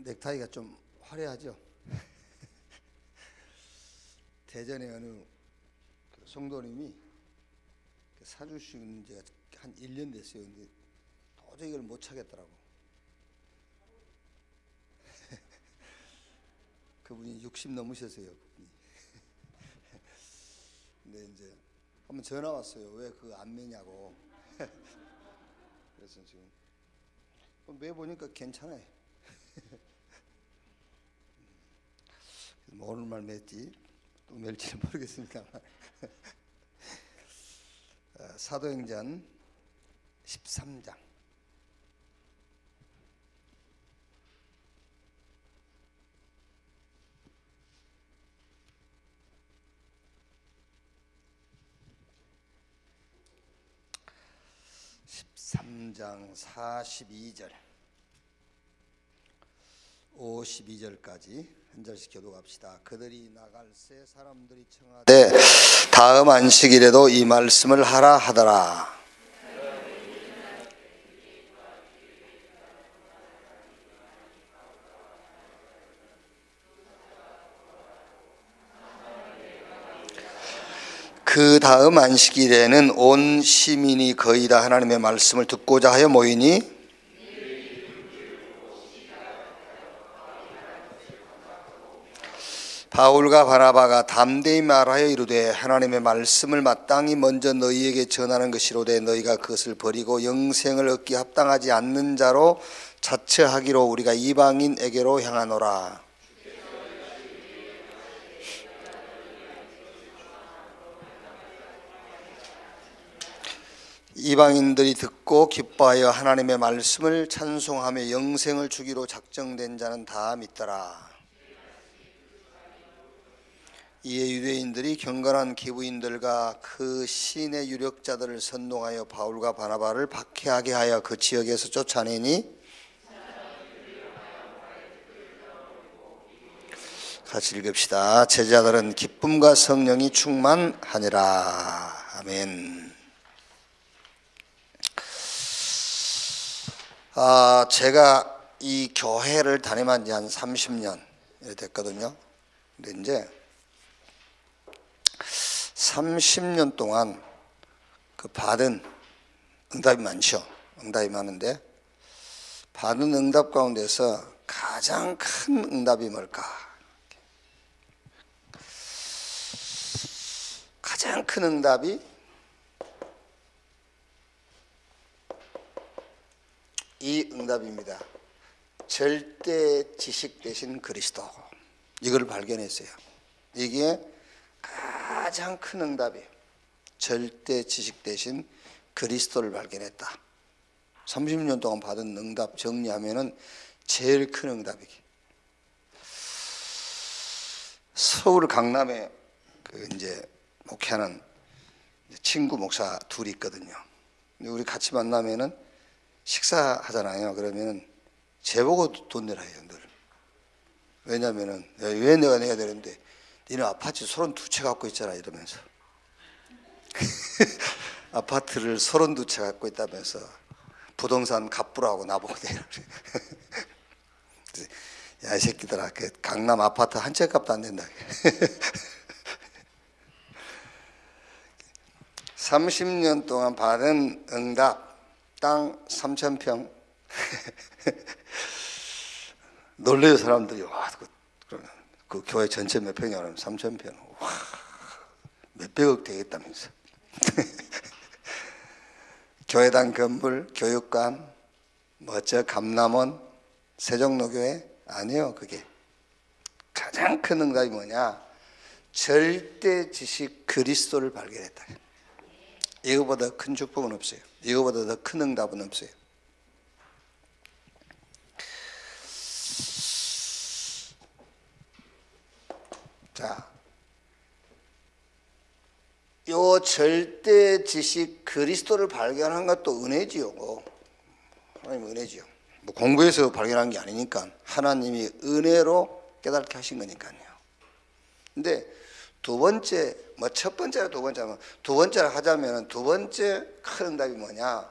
넥타이가 좀 화려하죠. 대전에 어느 성도님이 사주신 지가 한 1년 됐어요. 근데 도저히 이걸 못 차겠더라고. 그분이 60 넘으셨어요. 그분이. 근데 이제 한번 전화 왔어요. 왜 그거 안 매냐고. 그래서 지금 매 보니까 괜찮아요. 뭐 오늘만 맸지 또 맬지는 모르겠습니다만. 사도행전 13장. (13장) 42절 52절까지 한 절씩 교독합시다. 그들이 나갈새 사람들이 청하되 다음 안식일에도 이 말씀을 하라 하더라. 그 다음 안식일에는 온 시민이 거의 다 하나님의 말씀을 듣고자 하여 모이니 바울과 바나바가 담대히 말하여 이르되 하나님의 말씀을 마땅히 먼저 너희에게 전하는 것이로되 너희가 그것을 버리고 영생을 얻기 합당하지 않는 자로 자처하기로 우리가 이방인에게로 향하노라. 이방인들이 듣고 기뻐하여 하나님의 말씀을 찬송하며 영생을 주기로 작정된 자는 다 믿더라. 이에 유대인들이 경건한 기부인들과 그 신의 유력자들을 선동하여 바울과 바나바를 박해하게 하여 그 지역에서 쫓아내니 같이 읽읍시다. 제자들은 기쁨과 성령이 충만하니라. 아멘. 제가 이 교회를 다니만 지 한 30년 됐거든요. 근데 이제 30년 동안 그 받은 응답이 많죠. 응답이 많은데 받은 응답 가운데서 가장 큰 응답이 뭘까? 가장 큰 응답이 이 응답입니다. 절대 지식 대신 그리스도. 이걸 발견했어요. 이게 가장 큰 응답이에요. 절대 지식 대신 그리스도를 발견했다. 30년 동안 받은 응답 정리하면은 제일 큰 응답이게. 서울 강남에 이제 목회하는 친구 목사 둘이 있거든요. 근데 우리 같이 만나면은 식사하잖아요. 그러면은 제보고 돈 내라 해요, 늘. 왜냐면은 왜 내가 내야 되는데 니는 아파트 32채 갖고 있잖아 이러면서. 아파트를 32채 갖고 있다면서 부동산 갑부라고 나보고 내라. 야, 이 새끼들아, 그 강남 아파트 한 채 값도 안 된다. 30년 동안 받은 응답, 땅 3,000평. 놀래요, 사람들이. 와, 그 교회 전체 몇 평이냐 그러면 3,000평. 와, 몇백억 되겠다면서. 교회당 건물, 교육관, 감남원, 세종로교회? 아니요, 그게. 가장 큰 응답이 뭐냐? 절대 지식 그리스도를 발견했다. 이거보다 큰 축복은 없어요. 이거보다 더 큰 응답은 없어요. 자, 요 절대 지식 그리스도를 발견한 것도 은혜지요. 하나님 은혜지요. 뭐 공부해서 발견한 게 아니니까 하나님이 은혜로 깨닫게 하신 거니까요. 근데 두 번째, 첫 번째랑 두 번째면, 두 번째를 하자면 두 번째 큰 응답이 뭐냐?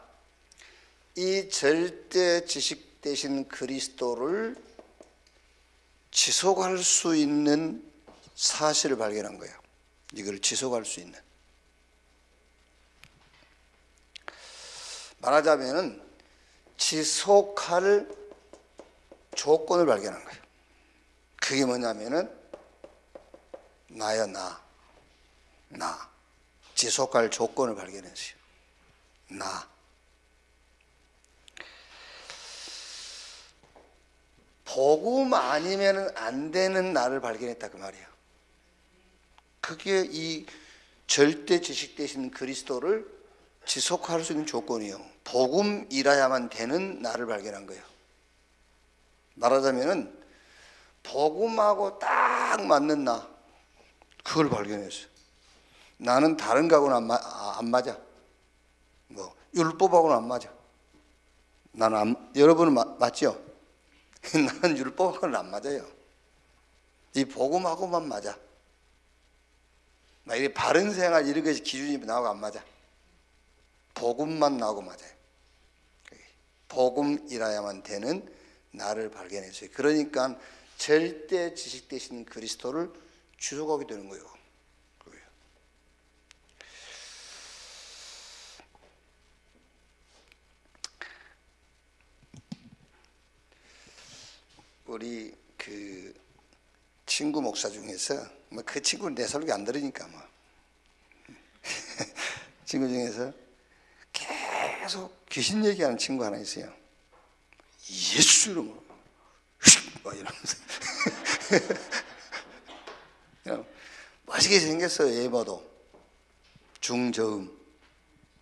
이 절대 지식 되신 그리스도를 지속할 수 있는 사실을 발견한 거예요. 이걸 지속할 수 있는. 말하자면은 지속할 조건을 발견한 거예요. 그게 뭐냐면은 나야 나. 지속할 조건을 발견했어요. 나. 복음 아니면은 안 되는 나를 발견했다 그 말이에요. 그게 이 절대 지식 되신 그리스도를 지속할 수 있는 조건이에요. 복음이라야만 되는 나를 발견한 거예요. 말하자면은 복음하고 딱 맞는 나, 그걸 발견했어요. 나는 다른 거하고는 안 맞아. 뭐 율법하고는 안 맞아. 여러분은 맞죠? 나는 율법하고는 안 맞아요. 이 복음하고만 맞아. 나 이 바른 생활 이런 것이 기준이 나하고 안 맞아. 복음만 나하고 맞아요. 복음이라야만 되는 나를 발견했어요. 그러니까 절대 지식 되신 그리스도를 지속하게 되는 거예요. 우리 그 친구 목사 중에서 뭐 그 친구는 내 설교 안 들으니까 뭐 친구 중에서 계속 귀신 얘기하는 친구 하나 있어요. 예수 이름으로 막 이러면서 멋있게 생겼어요. 예보도 중저음,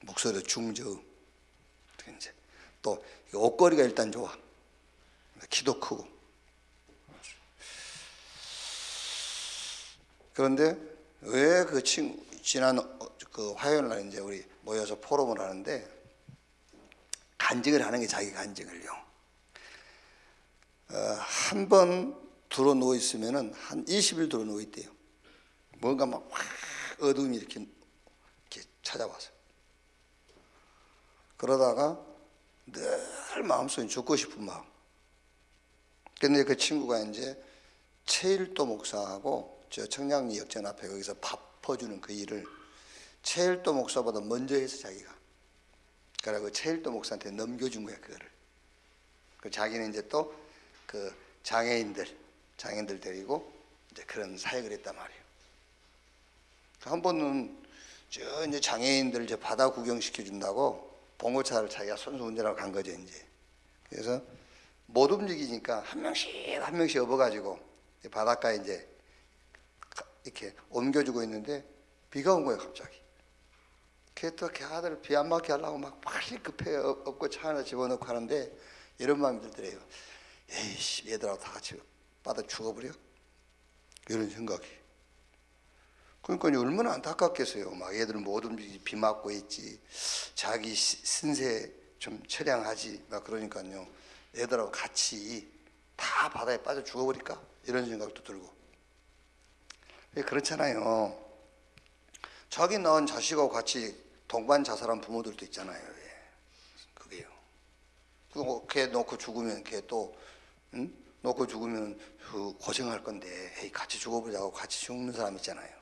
목소리도 중저음. 이제 또 옷걸이가 일단 좋아. 키도 크고. 그런데 왜 그 친구 지난 그 화요일 날 이제 우리 모여서 포럼을 하는데 간증을 하는 게 자기 간증을요. 한 번 들어 누워 있으면은 한 20일 들어 누워 있대요. 뭔가 막 어둠이 이렇게 찾아와서. 그러다가 늘 마음속에 죽고 싶은 마음. 근데 그 친구가 이제 최일도 목사하고 저 청량리 역전 앞에 거기서 밥 퍼주는 그 일을 최일도 목사보다 먼저 해서 자기가. 그래서 최일도 목사한테 넘겨준 거야, 그거를. 그 자기는 이제 또 그 장애인들 데리고 이제 그런 사역을 했단 말이에요. 한 번은 저 이제 장애인들 이제 바다 구경시켜 준다고 봉고차를 자기가 손수 운전하고 간 거죠, 이제. 그래서 못 움직이니까 한 명씩 업어가지고 바닷가에 이제 이렇게 옮겨주고 있는데 비가 온 거예요, 갑자기. 그래서 걔 아들 비 안 맞게 하려고 막 빨리 급해 업고 차 하나 집어넣고 하는데 이런 마음이 들더래요. 에이씨, 얘들하고 다 같이 빠져 죽어버려? 이런 생각이. 그러니까 얼마나 안타깝겠어요. 막 얘들은 못 움직이지, 비 맞고 있지. 자기 신세 좀 처량하지. 막 그러니까요. 얘들하고 같이 다 바다에 빠져 죽어버릴까? 이런 생각도 들고. 그렇잖아요. 자기 낳은 자식하고 같이 동반 자살한 부모들도 있잖아요. 그게요. 걔 놓고 죽으면 걔 또 놓고 죽으면 고생할 건데 에이, 같이 죽어보자고 같이 죽는 사람 있잖아요.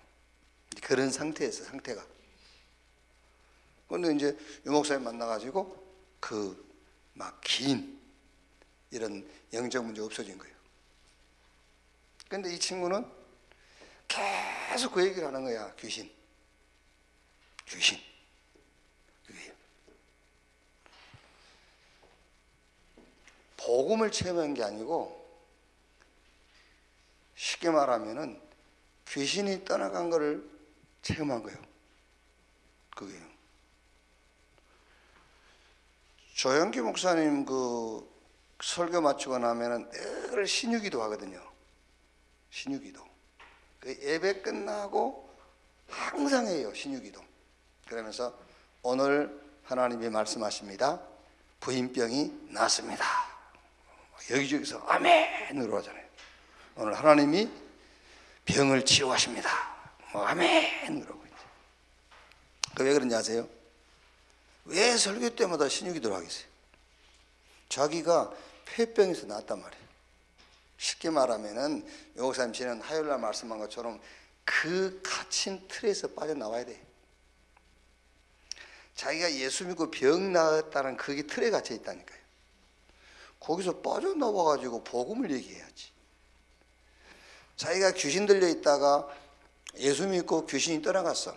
그런 상태였어, 상태가. 그런데 이제 유 목사님 만나가지고 그 막 긴 이런 영적 문제 없어진 거예요. 그런데 이 친구는 계속 그 얘기를 하는 거야. 귀신. 그게 복음을 체험한 게 아니고 쉽게 말하면은 귀신이 떠나간 거를 체험한 거예요. 그게요. 조영기 목사님 그 설교 마치고 나면은 늘 신유기도 하거든요. 신유기도. 그 예배 끝나고 항상 해요, 신유기도. 그러면서 오늘 하나님이 말씀하십니다. 부인병이 낫습니다. 여기저기서 아멘으로 하잖아요. 오늘 하나님이 병을 치유하십니다. 아멘으로. 그 왜 그런지 아세요? 왜 설교 때마다 신유기도를 하겠어요? 자기가 폐병에서 나았단 말이에요. 쉽게 말하면은 요목사님 지난 화요일날 말씀한 것처럼 그 갇힌 틀에서 빠져나와야 돼. 자기가 예수 믿고 병 나았다는 그게 틀에 갇혀 있다니까요. 거기서 빠져나와가지고 복음을 얘기해야지. 자기가 귀신 들려 있다가 예수 믿고 귀신이 떠나갔어.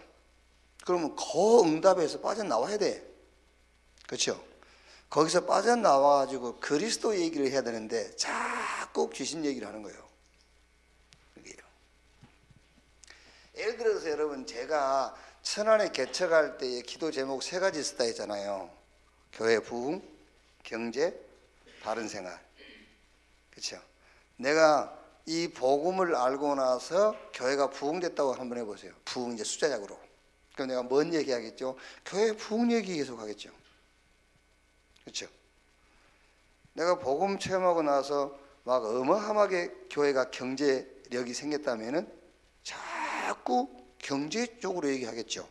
그러면 그 응답에서 빠져나와야 돼. 그렇죠? 거기서 빠져나와가지고 그리스도 얘기를 해야 되는데 자꾸 귀신 얘기를 하는 거예요. 그게요. 예를 들어서 여러분, 제가 천안에 개척할 때의 기도 제목 3가지 있었다 했잖아요. 교회 부흥, 경제, 바른 생활. 그렇죠? 내가 이 복음을 알고 나서 교회가 부흥됐다고 한번 해보세요. 부흥 이제 숫자작으로. 그럼 내가 뭔 얘기하겠죠? 교회 부흥 얘기 계속 하겠죠. 그렇죠? 내가 복음 체험하고 나서 막 어마어마하게 교회가 경제력이 생겼다면은 자꾸 경제 쪽으로 얘기하겠죠.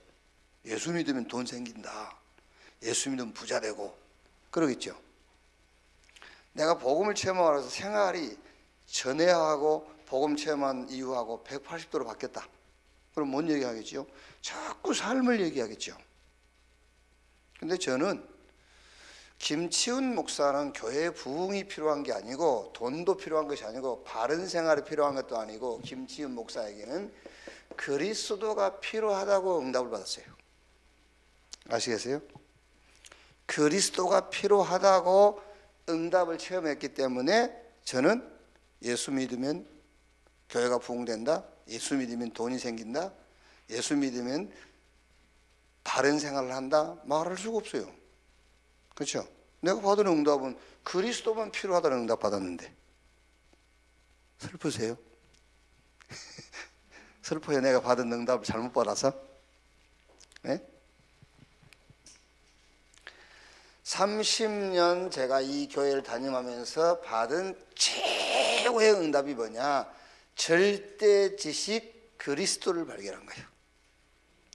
예수 믿으면 돈 생긴다. 예수 믿으면 부자 되고 그러겠죠. 내가 복음을 체험하고 나서 생활이 전에하고 복음 체험한 이후하고 180도로 바뀌었다. 그럼 뭔 얘기하겠죠? 자꾸 삶을 얘기하겠죠. 근데 저는 김치훈 목사는 교회 부흥이 필요한 게 아니고 돈도 필요한 것이 아니고 바른 생활이 필요한 것도 아니고 김치훈 목사에게는 그리스도가 필요하다고 응답을 받았어요. 아시겠어요? 그리스도가 필요하다고 응답을 체험했기 때문에 저는 예수 믿으면 교회가 부흥된다, 예수 믿으면 돈이 생긴다, 예수 믿으면 바른 생활을 한다 말할 수가 없어요. 그렇죠? 내가 받은 응답은 그리스도만 필요하다는 응답 받았는데 슬프세요? 슬퍼요. 내가 받은 응답을 잘못 받아서? 네? 30년 제가 이 교회를 다ним하면서 받은 최고의 응답이 뭐냐? 절대 지식 그리스도를 발견한 거예요.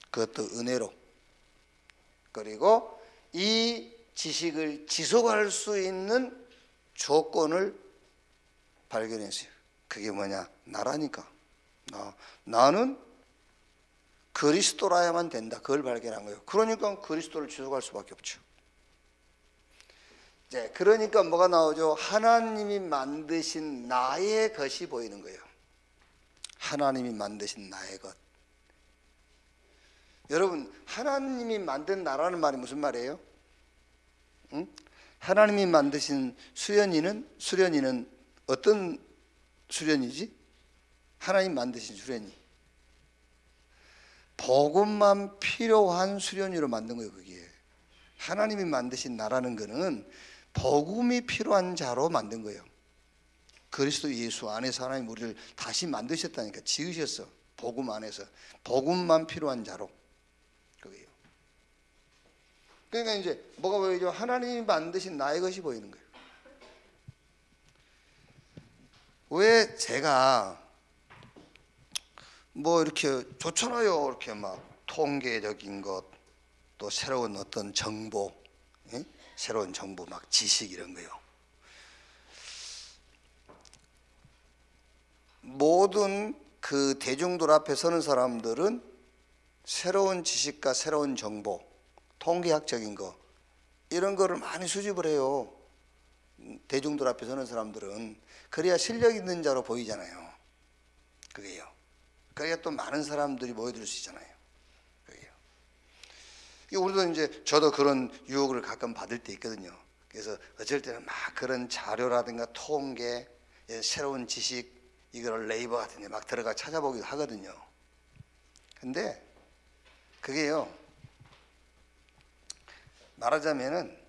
그것도 은혜로. 그리고 이 지식을 지속할 수 있는 조건을 발견했어요. 그게 뭐냐? 나라니까. 나는 그리스도라야만 된다. 그걸 발견한 거예요. 그러니까 그리스도를 지속할 수밖에 없죠. 이제 그러니까 뭐가 나오죠? 하나님이 만드신 나의 것이 보이는 거예요. 하나님이 만드신 나의 것. 여러분, 하나님이 만든 나라는 말이 무슨 말이에요? 응? 하나님이 만드신 수련이는 어떤 수련이지? 하나님 만드신 수련이. 복음만 필요한 수련이로 만든 거예요. 그게 하나님이 만드신 나라는 거는 복음이 필요한 자로 만든 거예요. 그리스도 예수 안에서 하나님 우리를 다시 만드셨다니까. 지으셨어. 복음 안에서 복음만 필요한 자로. 그게요. 그러니까 이제 뭐가 보이죠? 하나님이 만드신 나의 것이 보이는 거예요. 왜 제가 뭐 이렇게 좋잖아요. 이렇게 막 통계적인 것, 또 새로운 어떤 정보, 예? 새로운 정보, 막 지식 이런 거요. 모든 그 대중들 앞에 서는 사람들은 새로운 지식과 새로운 정보, 통계학적인 거 이런 거를 많이 수집을 해요. 대중들 앞에 서는 사람들은 그래야 실력 있는 자로 보이잖아요. 그게요. 그래야 또 많은 사람들이 모여들 수 있잖아요. 그게요. 우리도 이제 저도 그런 유혹을 가끔 받을 때 있거든요. 그래서 어쩔 때는 막 그런 자료라든가 통계, 새로운 지식 이거를 네이버 같은 데 막 들어가 찾아보기도 하거든요. 근데 그게요, 말하자면은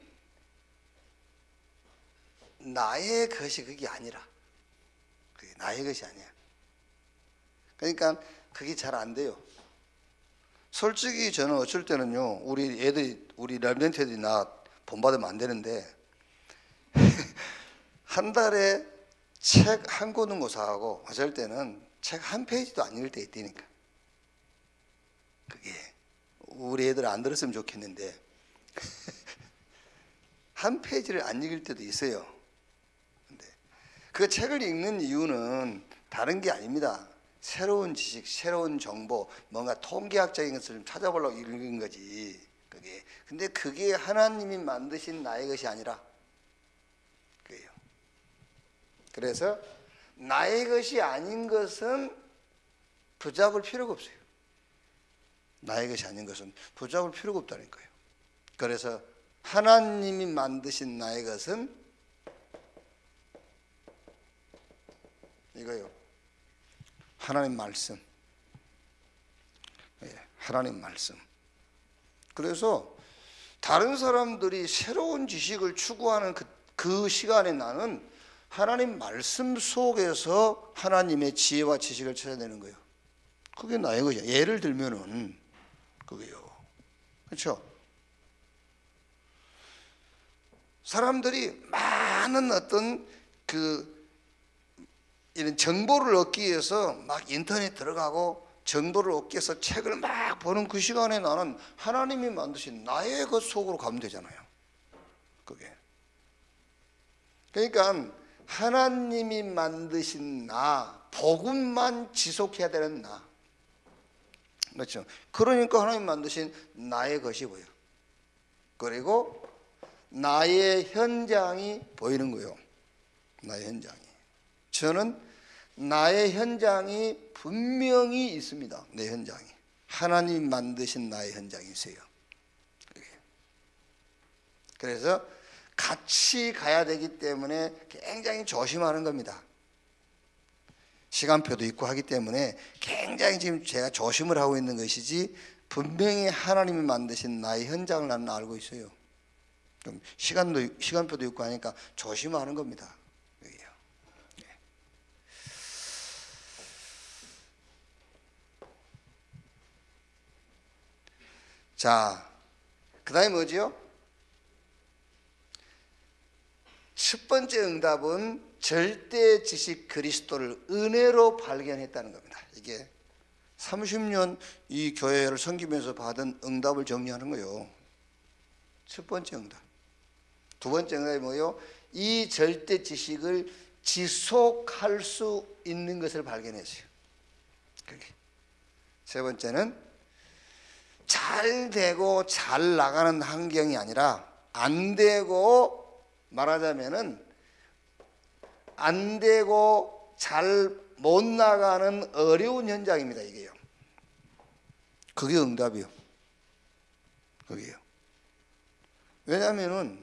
나의 것이 그게 아니라, 그게 나의 것이 아니야. 그러니까 그게 잘 안 돼요. 솔직히 저는 어쩔 때는요, 우리 애들이, 우리 렘넌트들이 나 본받으면 안 되는데 한 달에 책 한 권은 못 사가고 어쩔 때는 책 한 페이지도 안 읽을 때 있다니까. 그게 우리 애들 안 들었으면 좋겠는데 한 페이지를 안 읽을 때도 있어요. 근데 그 책을 읽는 이유는 다른 게 아닙니다. 새로운 지식, 새로운 정보, 뭔가 통계학적인 것을 좀 찾아보려고 읽는 거지. 그게. 근데 그게 하나님이 만드신 나의 것이 아니라 그래요. 그래서 나의 것이 아닌 것은 붙잡을 필요가 없어요. 나의 것이 아닌 것은 붙잡을 필요가 없다는 거예요. 그래서 하나님이 만드신 나의 것은 이거요. 하나님 말씀. 하나님 말씀. 그래서 다른 사람들이 새로운 지식을 추구하는 그 시간에 나는 하나님 말씀 속에서 하나님의 지혜와 지식을 찾아내는 거예요. 그게 나의 것이야. 예를 들면은 그게요. 그렇죠? 사람들이 많은 어떤 이런 정보를 얻기 위해서 막 인터넷 들어가고 정보를 얻기 위해서 책을 막 보는 그 시간에 나는 하나님이 만드신 나의 것 속으로 가면 되잖아요. 그게. 그러니까 하나님이 만드신 나, 복음만 지속해야 되는 나. 그렇죠. 그러니까 하나님 만드신 나의 것이 보여. 그리고 나의 현장이 보이는 거예요. 나의 현장이. 저는 나의 현장이 분명히 있습니다. 내 현장이. 하나님 만드신 나의 현장이 있어요. 그래서 같이 가야 되기 때문에 굉장히 조심하는 겁니다. 시간표도 있고 하기 때문에 굉장히 지금 제가 조심을 하고 있는 것이지 분명히 하나님이 만드신 나의 현장을 나는 알고 있어요. 좀 시간표도 있고 하니까 조심하는 겁니다. 자, 그 다음에 뭐지요? 첫 번째 응답은 절대 지식 그리스도를 은혜로 발견했다는 겁니다. 이게 30년 이 교회를 섬기면서 받은 응답을 정리하는 거예요. 첫 번째 응답. 두 번째 응답이 뭐예요? 이 절대 지식을 지속할 수 있는 것을 발견했어요. 그게. 세 번째는 잘 되고 잘 나가는 환경이 아니라 안 되고 말하자면은 안 되고 잘 못 나가는 어려운 현장입니다. 이게요. 그게 응답이요. 그게요. 왜냐하면은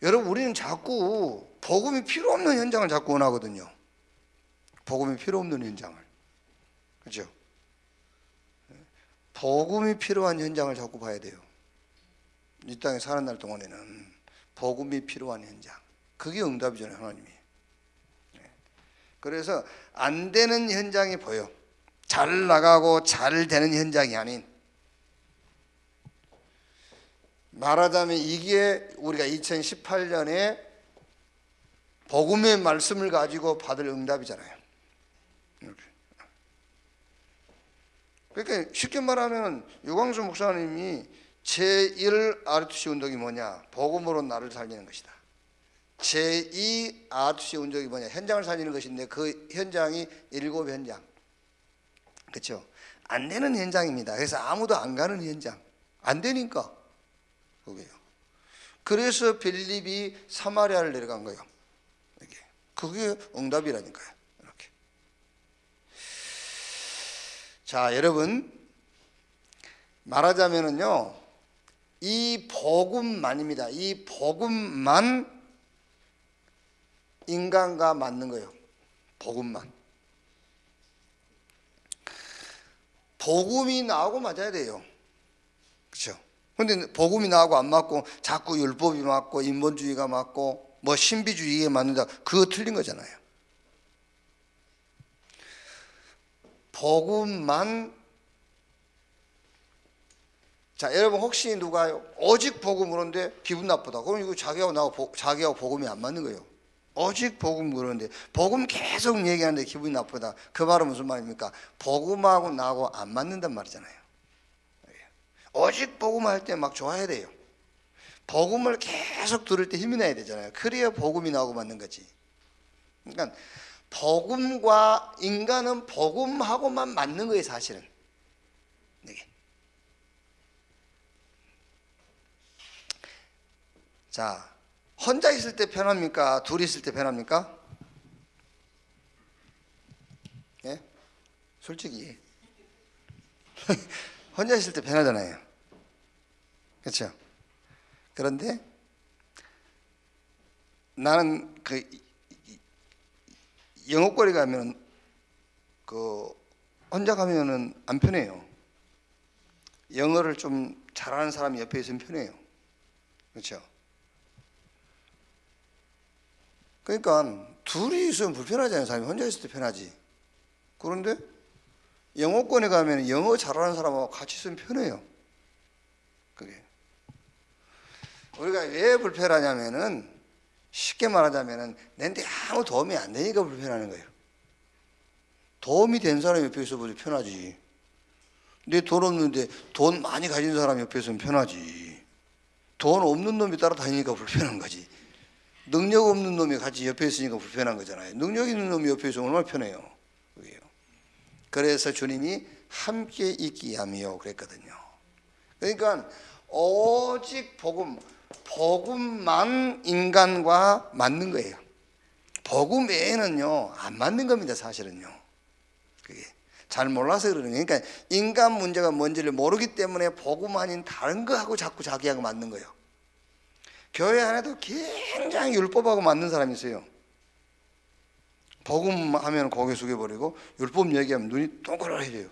여러분 우리는 자꾸 복음이 필요 없는 현장을 자꾸 원하거든요. 복음이 필요 없는 현장을. 그렇죠? 복음이 필요한 현장을 자꾸 봐야 돼요. 이 땅에 사는 날 동안에는 복음이 필요한 현장. 그게 응답이잖아요, 하나님이. 그래서 안 되는 현장이 보여. 잘 나가고 잘 되는 현장이 아닌. 말하자면 이게 우리가 2018년에 복음의 말씀을 가지고 받을 응답이잖아요. 이렇게. 그러니까 쉽게 말하면 유광수 목사님이 제1 RTC 운동이 뭐냐? 복음으로 나를 살리는 것이다. 제2 RTC 운동이 뭐냐? 현장을 살리는 것인데 그 현장이 7현장. 그렇죠? 안 되는 현장입니다. 그래서 아무도 안 가는 현장. 안 되니까 그게요. 그래서 빌립이 사마리아를 내려간 거예요. 이게. 그게 응답이라니까요. 이렇게. 자, 여러분 말하자면은요, 이 복음만입니다. 이 복음만 인간과 맞는 거예요. 복음만. 복음이 나오고 맞아야 돼요. 그렇죠? 근데 복음이 나오고 안 맞고 자꾸 율법이 맞고 인본주의가 맞고 뭐 신비주의에 맞는다. 그거 틀린 거잖아요. 복음만. 자, 여러분 혹시 누가요? 오직 복음으로인데 기분 나쁘다. 그럼 이거 자기하고 복음이 안 맞는 거예요. 오직 복음 그러는데 복음 계속 얘기하는데 기분이 나쁘다. 그 말은 무슨 말입니까? 복음하고 나하고 안 맞는단 말이잖아요. 오직 복음 할 때 막 좋아야 돼요. 복음을 계속 들을 때 힘이 나야 되잖아요. 그래야 복음이 나오고 맞는 거지. 그러니까 복음과 인간은 복음하고만 맞는 거예요, 사실은. 네. 자, 혼자 있을 때 편합니까? 둘이 있을 때 편합니까? 예? 솔직히 혼자 있을 때 편하잖아요. 그렇죠? 그런데 나는 그 영업거리 가면 그 혼자 가면은 안 편해요. 영어를 좀 잘하는 사람이 옆에 있으면 편해요. 그렇죠? 그러니까 둘이 있으면 불편하잖아요. 사람이 혼자 있을 때 편하지. 그런데 영어권에 가면 영어 잘하는 사람하고 같이 있으면 편해요. 그게 우리가 왜 불편하냐면은 쉽게 말하자면은 내한테 아무 도움이 안 되니까 불편하는 거예요. 도움이 된 사람이 옆에 있어보니 편하지. 내 돈 없는데 돈 많이 가진 사람이 옆에 있으면 편하지. 돈 없는 놈이 따라다니니까 불편한 거지. 능력 없는 놈이 같이 옆에 있으니까 불편한 거잖아요. 능력 있는 놈이 옆에 있으면 얼마나 편해요. 그래서 주님이 함께 있기 함이요 그랬거든요. 그러니까 오직 복음만 인간과 맞는 거예요. 복음 외에는요 안 맞는 겁니다. 사실은요. 그게 잘 몰라서 그러는 거예요. 그러니까 인간 문제가 뭔지를 모르기 때문에 복음 아닌 다른 거하고 자꾸 자기하고 맞는 거예요. 교회 안에도 굉장히 율법하고 맞는 사람이 있어요. 복음 하면 고개 숙여버리고 율법 얘기하면 눈이 동그라해져요.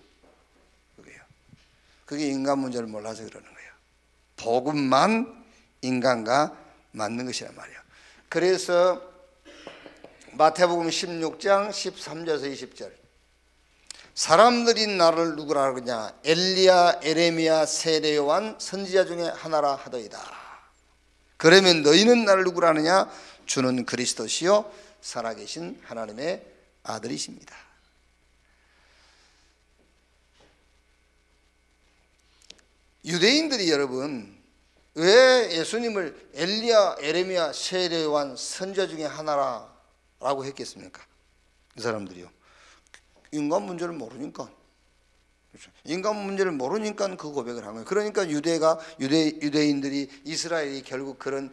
그게 인간 문제를 몰라서 그러는 거예요. 복음만 인간과 맞는 것이란 말이에요. 그래서 마태복음 16장 13절에서 20절 사람들이 나를 누구라 하느냐 엘리야 에레미야 세례 요한 선지자 중에 하나라 하더이다. 그러면 너희는 나를 누구라 하느냐 주는 그리스도시요 살아계신 하나님의 아들이십니다. 유대인들이 여러분 왜 예수님을 엘리야 에레미야 세례 요한 선지자 중에 하나라고 했겠습니까? 이 사람들이요. 인간 문제를 모르니까. 그렇죠? 인간 문제를 모르니까 그 고백을 한 거예요. 그러니까 유대인들이 이스라엘이 결국 그런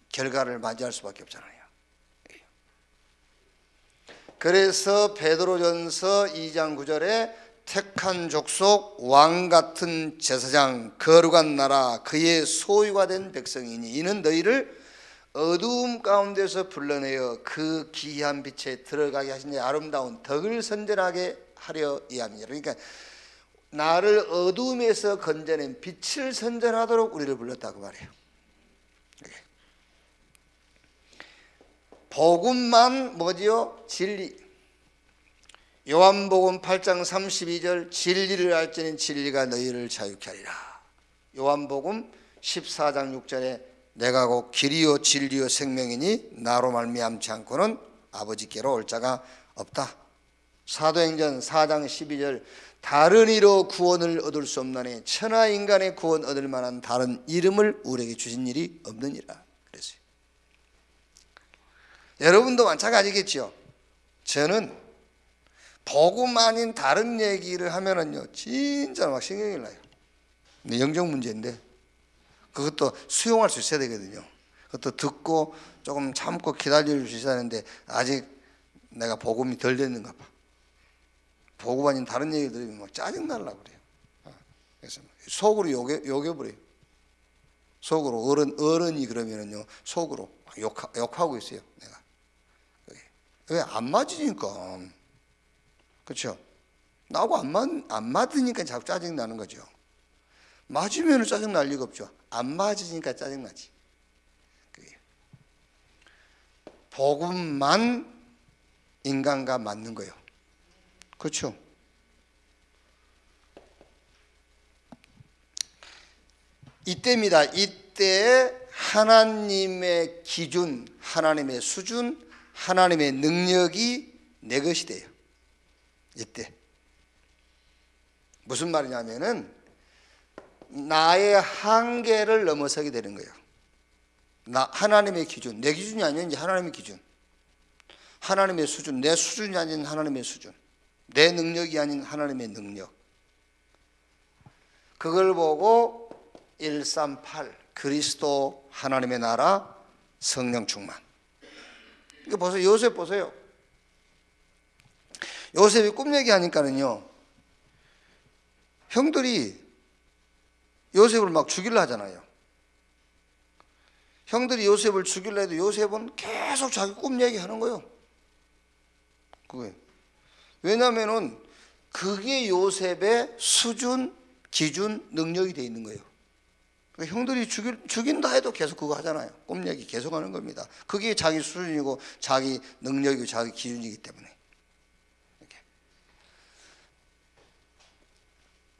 결과를 맞이할 수밖에 없잖아요. 그래서 베드로전서 2장 9절에 택한 족속 왕 같은 제사장 거룩한 나라 그의 소유가 된 백성이니 이는 너희를 어두움 가운데서 불러내어 그 기이한 빛에 들어가게 하신 아름다운 덕을 선전하게 하려 이함이니라. 그러니까 나를 어두움에서 건져낸 빛을 선전하도록 우리를 불렀다고 말해요. 복음만 뭐지요? 진리. 요한복음 8장 32절 진리를 알지는 진리가 너희를 자유케 하리라. 요한복음 14장 6절에 내가 곧 길이요 진리요 생명이니 나로 말미암지 않고는 아버지께로 올 자가 없다. 사도행전 4장 12절 다른 이로 구원을 얻을 수 없나니 천하 인간의 구원 얻을 만한 다른 이름을 우리에게 주신 일이 없느니라 그랬어요. 여러분도 마찬가지겠죠. 저는 복음 아닌 다른 얘기를 하면은요 진짜 막 신경이 나요. 영적 문제인데 그것도 수용할 수 있어야 되거든요. 그것도 듣고 조금 참고 기다릴 수 있어야 하는데 아직 내가 복음이 덜 됐는가 봐. 복음 아닌 다른 얘기를 들으면 막 짜증나려고 그래요. 그래서 속으로 욕해버려요. 속으로 어른이 그러면은요 속으로 욕하고 있어요. 내가 왜 안 맞으니까. 그렇죠? 나하고 안 맞으니까 자꾸 짜증 나는 거죠. 맞으면 짜증 날 리가 없죠. 안 맞으니까 짜증 나지. 복음만 인간과 맞는 거예요. 그렇죠? 이때입니다. 이때 하나님의 기준, 하나님의 수준, 하나님의 능력이 내 것이 돼요. 이때 무슨 말이냐면은 나의 한계를 넘어서게 되는 거예요. 하나님의 기준, 내 기준이 아니면 이제 하나님의 기준, 하나님의 수준, 내 수준이 아닌 하나님의 수준, 내 능력이 아닌 하나님의 능력. 그걸 보고 138 그리스도 하나님의 나라 성령 충만. 이거 보세요. 요셉 보세요. 요셉이 꿈 얘기하니까는요, 형들이 요셉을 막 죽이려 하잖아요. 형들이 요셉을 죽이려 해도 요셉은 계속 자기 꿈 얘기하는 거예요. 그게 왜냐하면은 그게 요셉의 수준, 기준, 능력이 돼 있는 거예요. 그러니까 형들이 죽인다 해도 계속 그거 하잖아요. 꿈 얘기 계속 하는 겁니다. 그게 자기 수준이고 자기 능력이고 자기 기준이기 때문에. 이렇게.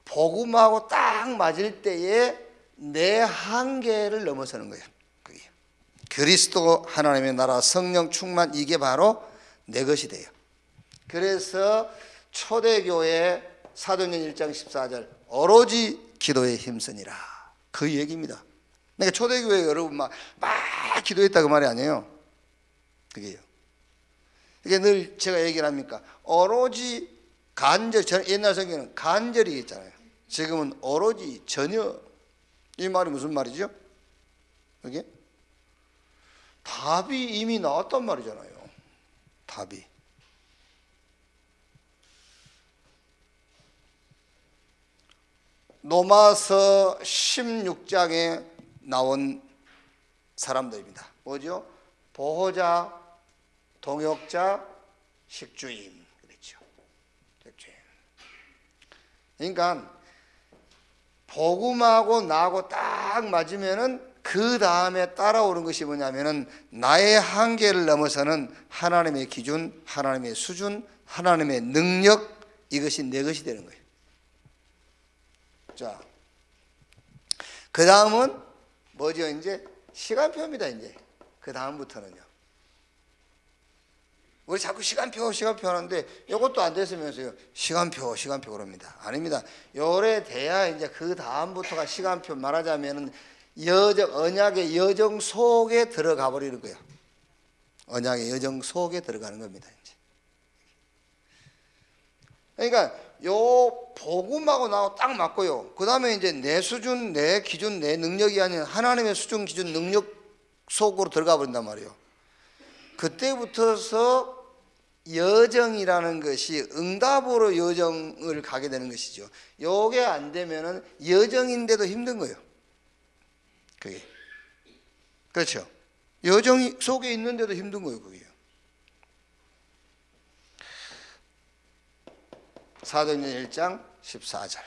복음하고 딱 맞을 때에 내 한계를 넘어서는 거예요. 그게. 그리스도 하나님의 나라 성령 충만, 이게 바로 내 것이 돼요. 그래서 초대교회 사도행전 1장 14절 오로지 기도에 힘쓰니라, 그 얘기입니다. 그러니까 초대교회 여러분 막 기도했다 그 말이 아니에요. 그게요. 이게 늘 제가 얘기를 합니까? 오로지 간절, 옛날 성경은 간절히 했잖아요. 지금은 오로지 전혀. 이 말이 무슨 말이죠? 이게 답이 이미 나왔단 말이잖아요. 답이. 로마서 16장에 나온 사람들입니다. 뭐죠? 보호자, 동역자, 식주인. 그렇죠. 식주인. 그러니까 복음하고 나하고 딱 맞으면은 그 다음에 따라오는 것이 뭐냐면은 나의 한계를 넘어서는 하나님의 기준, 하나님의 수준, 하나님의 능력, 이것이 내 것이 되는 거예요. 자, 그 다음은 뭐죠? 이제 시간표입니다. 이제 그 다음부터는요. 우리 자꾸 시간표 하는데 이것도 안 됐으면서요. 시간표 그럽니다. 아닙니다. 요래 돼야 이제 그 다음부터가 시간표, 말하자면은 언약의 여정 속에 들어가 버리는 거예요. 언약의 여정 속에 들어가는 겁니다. 이제. 그러니까 요 복음하고 나하고 딱 맞고요. 그 다음에 이제 내 수준, 내 기준, 내 능력이 아닌 하나님의 수준, 기준, 능력 속으로 들어가 버린단 말이에요. 그때부터서 여정이라는 것이 응답으로 여정을 가게 되는 것이죠. 요게 안 되면은 여정인데도 힘든 거예요. 그게. 그렇죠. 여정 속에 있는데도 힘든 거예요, 그게. 사도행전 1장 14절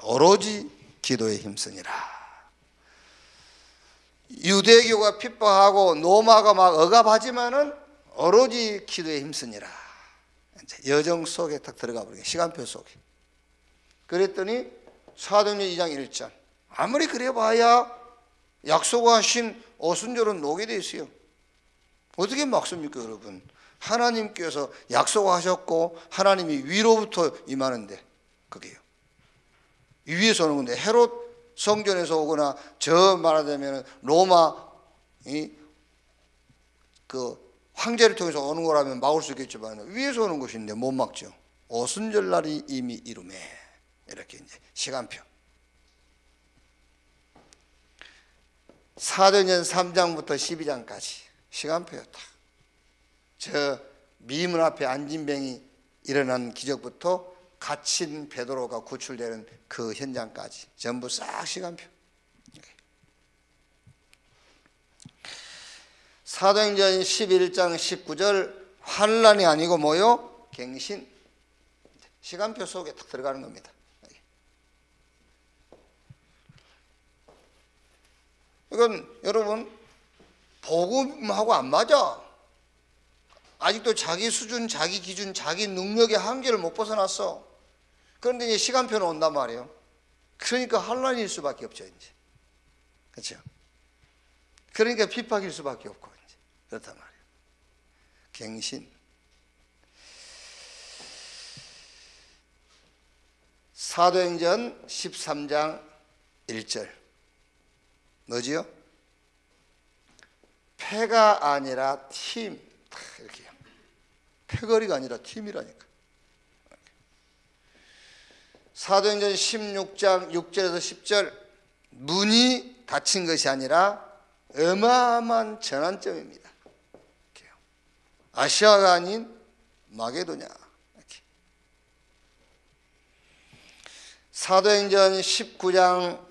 오로지 기도에 힘쓰니라. 유대교가 핍박하고 로마가 막 억압하지만은 오로지 기도에 힘쓰니라. 여정 속에 딱 들어가 버리게, 시간표 속에. 그랬더니 사도행전 2장 1절 아무리 그래 봐야 약속하신 오순절은 녹게 돼 있어요. 어떻게 막습니까, 여러분? 하나님께서 약속하셨고 하나님이 위로부터 임하는데, 그게요. 위에서 오는 건데, 헤롯 성전에서 오거나 저 말하자면 로마 그 황제를 통해서 오는 거라면 막을 수 있겠지만 위에서 오는 것인데 못 막죠. 오순절 날이 이미 이루매. 이렇게 이제 시간표. 사도행전 3장부터 12장까지 시간표였다. 저 미문 앞에 안진뱅이 일어난 기적부터 갇힌 베드로가 구출되는 그 현장까지 전부 싹 시간표. 사도행전 11장 19절 환난이 아니고 뭐요? 갱신. 시간표 속에 딱 들어가는 겁니다. 이건 여러분 복음하고 안 맞아. 아직도 자기 수준, 자기 기준, 자기 능력의 한계를 못 벗어났어. 그런데 이제 시간표는 온단 말이에요. 그러니까 환난일 수밖에 없죠, 이제. 그렇죠? 그러니까 핍박일 수밖에 없고, 이제. 그렇단 말이에요. 갱신. 사도행전 13장 1절. 뭐지요? 패가 아니라 팀. 이렇게요. 패거리가 아니라 팀이라니까. 사도행전 16장 6절에서 10절, 문이 닫힌 것이 아니라 어마어마한 전환점입니다. 이렇게요. 아시아가 아닌 마게도냐. 이렇게. 사도행전 19장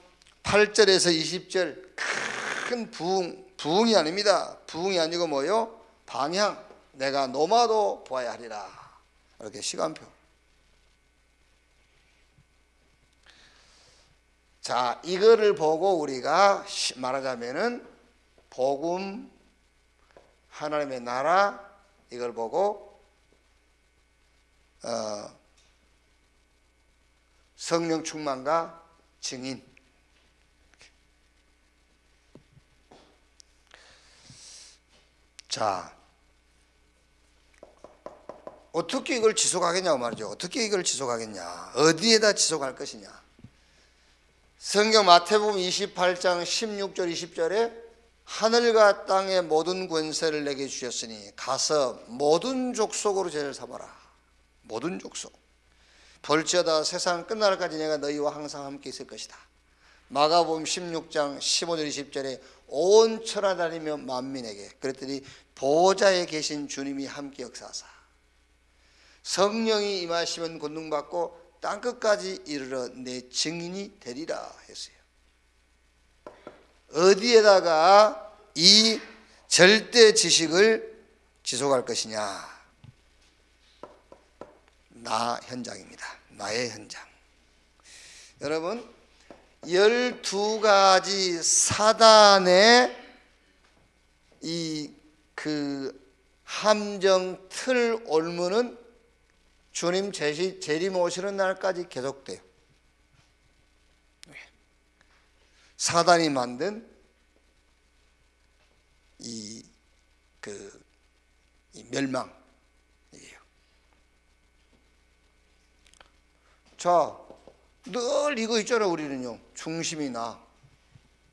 8절에서 20절, 큰 부흥이 아닙니다. 부흥이 아니고 뭐요? 방향. 내가 노마도 보아야 하리라. 이렇게 시간표. 자, 이거를 보고 우리가 말하자면은 복음, 하나님의 나라, 이걸 보고 성령 충만과 증인. 자, 어떻게 이걸 지속하겠냐고 말이죠. 어떻게 이걸 지속하겠냐, 어디에다 지속할 것이냐. 성경 마태복음 28장 16절 20절에 하늘과 땅의 모든 권세를 내게 주셨으니 가서 모든 족속으로 저를 삼아라. 모든 족속. 볼지어다 세상 끝날까지 내가 너희와 항상 함께 있을 것이다. 마가복음 16장 15절 20절에 온 천하 다니며 만민에게, 그랬더니 보좌에 계신 주님이 함께 역사하사 성령이 임하시면 권능받고 땅끝까지 이르러 내 증인이 되리라 했어요. 어디에다가 이 절대 지식을 지속할 것이냐? 나 현장입니다. 나의 현장. 여러분, 12가지 사단의 함정 틀 올무는 주님 재림 오시는 날까지 계속돼요. 사단이 만든 이 멸망이에요. 자, 늘 이거 있잖아요. 우리는요, 중심이 나.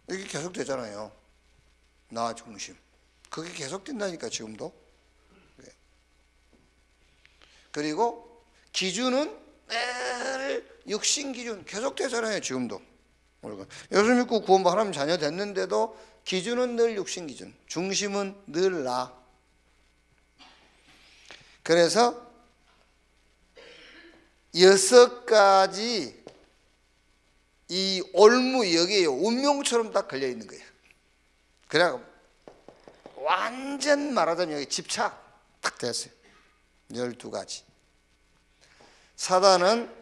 이게 계속되잖아요. 나 중심. 그게 계속된다니까 지금도. 그리고 기준은 늘 육신 기준 계속되잖아요. 지금도. 예수 믿고 구원받고 하나님 자녀 됐는데도 기준은 늘 육신 기준, 중심은 늘 나. 그래서 6가지 이 올무 여기에 운명처럼 딱 걸려 있는 거예요. 그래 완전 말하자면 여기 집착 딱 됐어요. 12가지. 사단은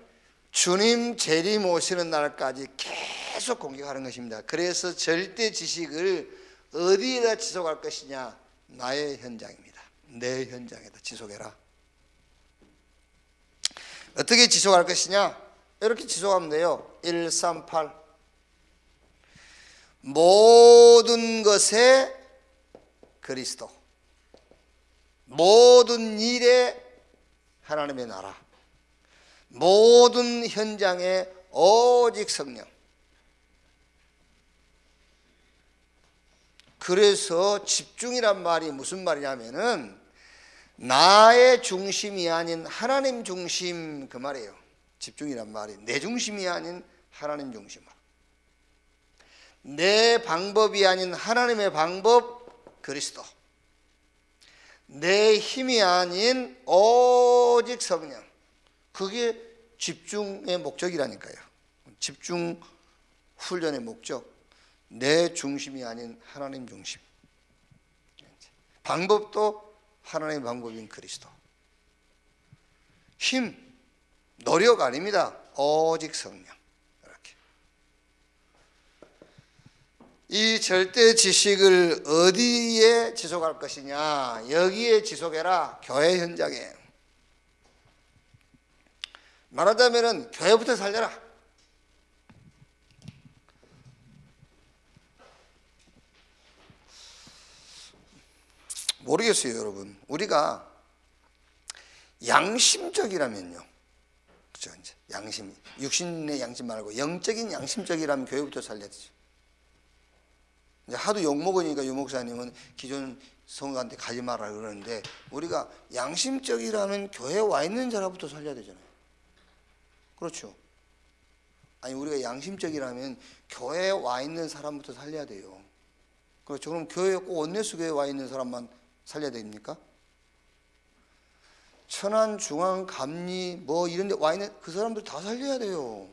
주님 재림 오시는 날까지 계속 공격하는 것입니다. 그래서 절대 지식을 어디에다 지속할 것이냐? 나의 현장입니다. 내 현장에다 지속해라. 어떻게 지속할 것이냐? 이렇게 지속하면 돼요. 138. 모든 것에 그리스도, 모든 일에 하나님의 나라, 모든 현장에 오직 성령. 그래서 집중이란 말이 무슨 말이냐면은 나의 중심이 아닌 하나님 중심, 그 말이에요. 집중이란 말이 내 중심이 아닌 하나님 중심으로, 내 방법이 아닌 하나님의 방법 그리스도, 내 힘이 아닌 오직 성령. 그게 집중의 목적이라니까요. 집중 훈련의 목적. 내 중심이 아닌 하나님 중심. 방법도 하나님의 방법인 그리스도. 힘, 노력 아닙니다. 오직 성령. 이렇게. 이 절대 지식을 어디에 지속할 것이냐? 여기에 지속해라. 교회 현장에. 말하자면은 교회부터 살려라. 모르겠어요, 여러분. 우리가 양심적이라면요, 그렇죠? 이제 양심, 육신의 양심 말고 영적인 양심적이라면 교회부터 살려야 되죠. 이제 하도 욕 먹으니까 유 목사님은 기존 성도한테 가지 마라 그러는데, 우리가 양심적이라면 교회에 와 있는 자라부터 살려야 되잖아요. 그렇죠? 아니, 우리가 양심적이라면 교회에 와 있는 사람부터 살려야 돼요. 그렇죠? 그럼 교회에 꼭 원내수 교회에 와 있는 사람만 살려야 됩니까? 천안, 중앙, 감리 뭐 이런 데 와 있는 그 사람들 다 살려야 돼요.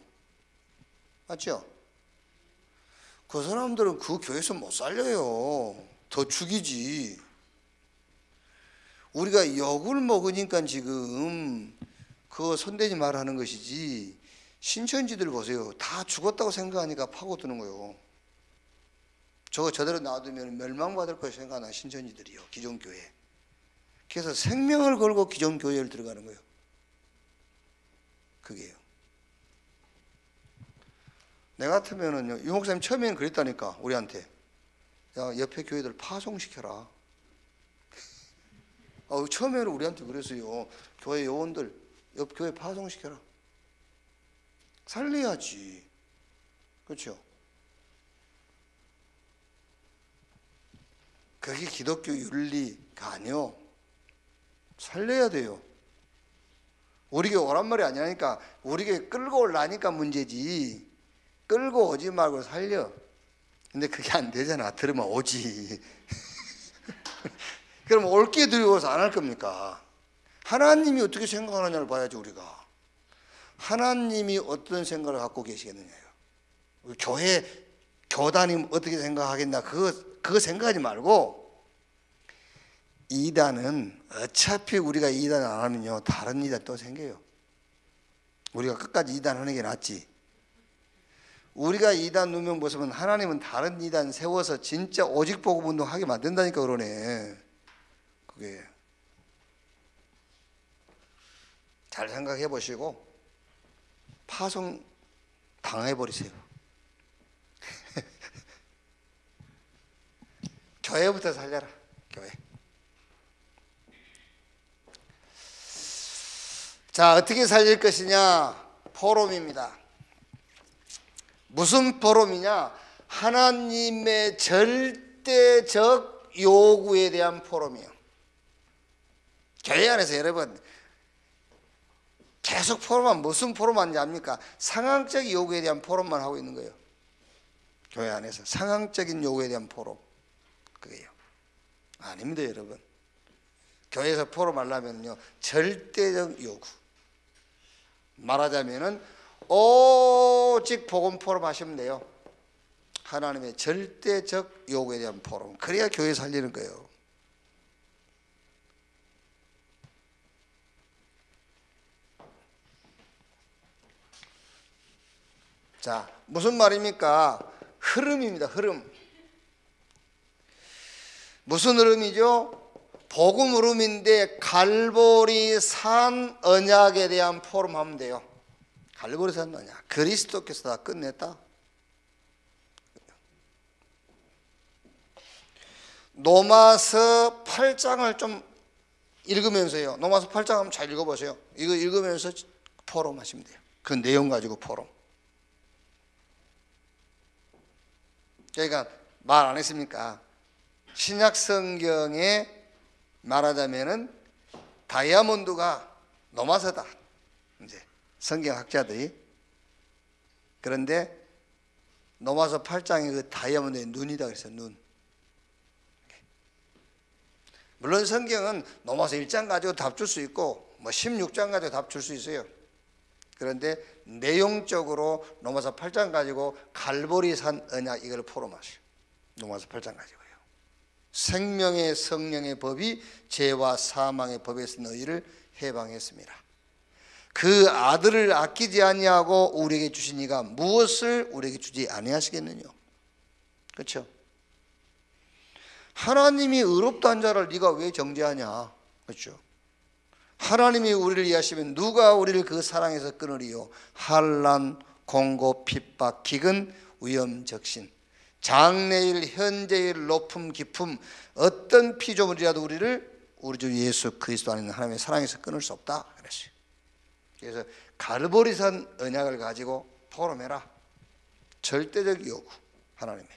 맞죠? 그 사람들은 그 교회에서 못 살려요. 더 죽이지. 우리가 욕을 먹으니까 지금 그거 손대지 말라는 것이지, 신천지들 보세요. 다 죽었다고 생각하니까 파고드는 거예요. 저거 저대로 놔두면 멸망받을 거 생각하는 신천지들이요, 기존 교회. 그래서 생명을 걸고 기존 교회를 들어가는 거예요. 그게요. 내 같으면은요, 유 목사님 처음에는 그랬다니까, 우리한테. 야, 옆에 교회들 파송시켜라. 처음에는 우리한테 그랬어요. 교회 요원들 옆 교회 파송시켜라. 살려야지. 그렇죠? 그게 기독교 윤리가 아니요. 살려야 돼요. 우리 교회 오란 말이 아니라니까. 우리 교회 끌고 올라니까 문제지. 끌고 오지 말고 살려. 근데 그게 안 되잖아. 들으면 오지. 그럼 올게 두려워서 안 할 겁니까? 하나님이 어떻게 생각하느냐를 봐야지. 우리가 하나님이 어떤 생각을 갖고 계시겠느냐요. 교회 교단이 어떻게 생각하겠나, 그거 생각하지 말고, 이단은 어차피 우리가 이단 안 하면요, 다른 이단 또 생겨요. 우리가 끝까지 이단 하는 게 낫지. 우리가 이단 누명 벗으면 하나님은 다른 이단 세워서 진짜 오직 복음 운동하게 만든다니까. 그러네. 그게 잘 생각해 보시고 파송 당해버리세요. 교회부터 살려라. 교회. 자, 어떻게 살릴 것이냐? 포럼입니다. 무슨 포럼이냐? 하나님의 절대적 요구에 대한 포럼이에요. 교회 안에서 여러분 계속 포럼하면 무슨 포럼하는지 압니까? 상황적 요구에 대한 포럼만 하고 있는 거예요. 교회 안에서 상황적인 요구에 대한 포럼. 그게요. 아닙니다, 여러분. 교회에서 포럼하려면요, 절대적 요구. 말하자면은 오직 복음 포럼 하시면 돼요. 하나님의 절대적 요구에 대한 포럼. 그래야 교회 살리는 거예요. 자, 무슨 말입니까? 흐름입니다. 흐름. 무슨 흐름이죠? 복음 흐름인데 갈보리 산 언약에 대한 포럼 하면 돼요. 갈보리 산 언약. 그리스도께서 다 끝냈다. 로마서 8장을 좀 읽으면서요. 로마서 8장 한번 잘 읽어보세요. 이거 읽으면서 포럼 하시면 돼요. 그 내용 가지고 포럼. 그러니까 말 안 했습니까? 신약 성경에 말하자면은 다이아몬드가 로마서다. 이제 성경학자들이. 그런데 로마서 8장에 그 다이아몬드의 눈이다 그랬어요. 눈. 물론 성경은 로마서 1장 가지고 답 줄 수 있고 뭐 16장 가지고 답 줄 수 있어요. 그런데 내용적으로 로마서 8장 가지고 갈보리 산 언약 이걸 포럼하셔요. 로마서 8장 가지고요. 생명의 성령의 법이 죄와 사망의 법에서 너희를 해방했습니다. 그 아들을 아끼지 아니하고 우리에게 주신 이가 무엇을 우리에게 주지 아니하시겠느냐. 그렇죠? 하나님이 의롭다는 자를 네가 왜 정죄하냐. 그렇죠? 하나님이 우리를 이해하시면 누가 우리를 그 사랑에서 끊으리요. 환난, 공고, 핍박, 기근, 위험, 적신, 장래일, 현재일, 높음, 깊음, 어떤 피조물이라도 우리를 우리 주 예수 그리스도 안에 있는 하나님의 사랑에서 끊을 수 없다 그랬어요. 그래서 갈보리산 언약을 가지고 포럼해라. 절대적 요구, 하나님의.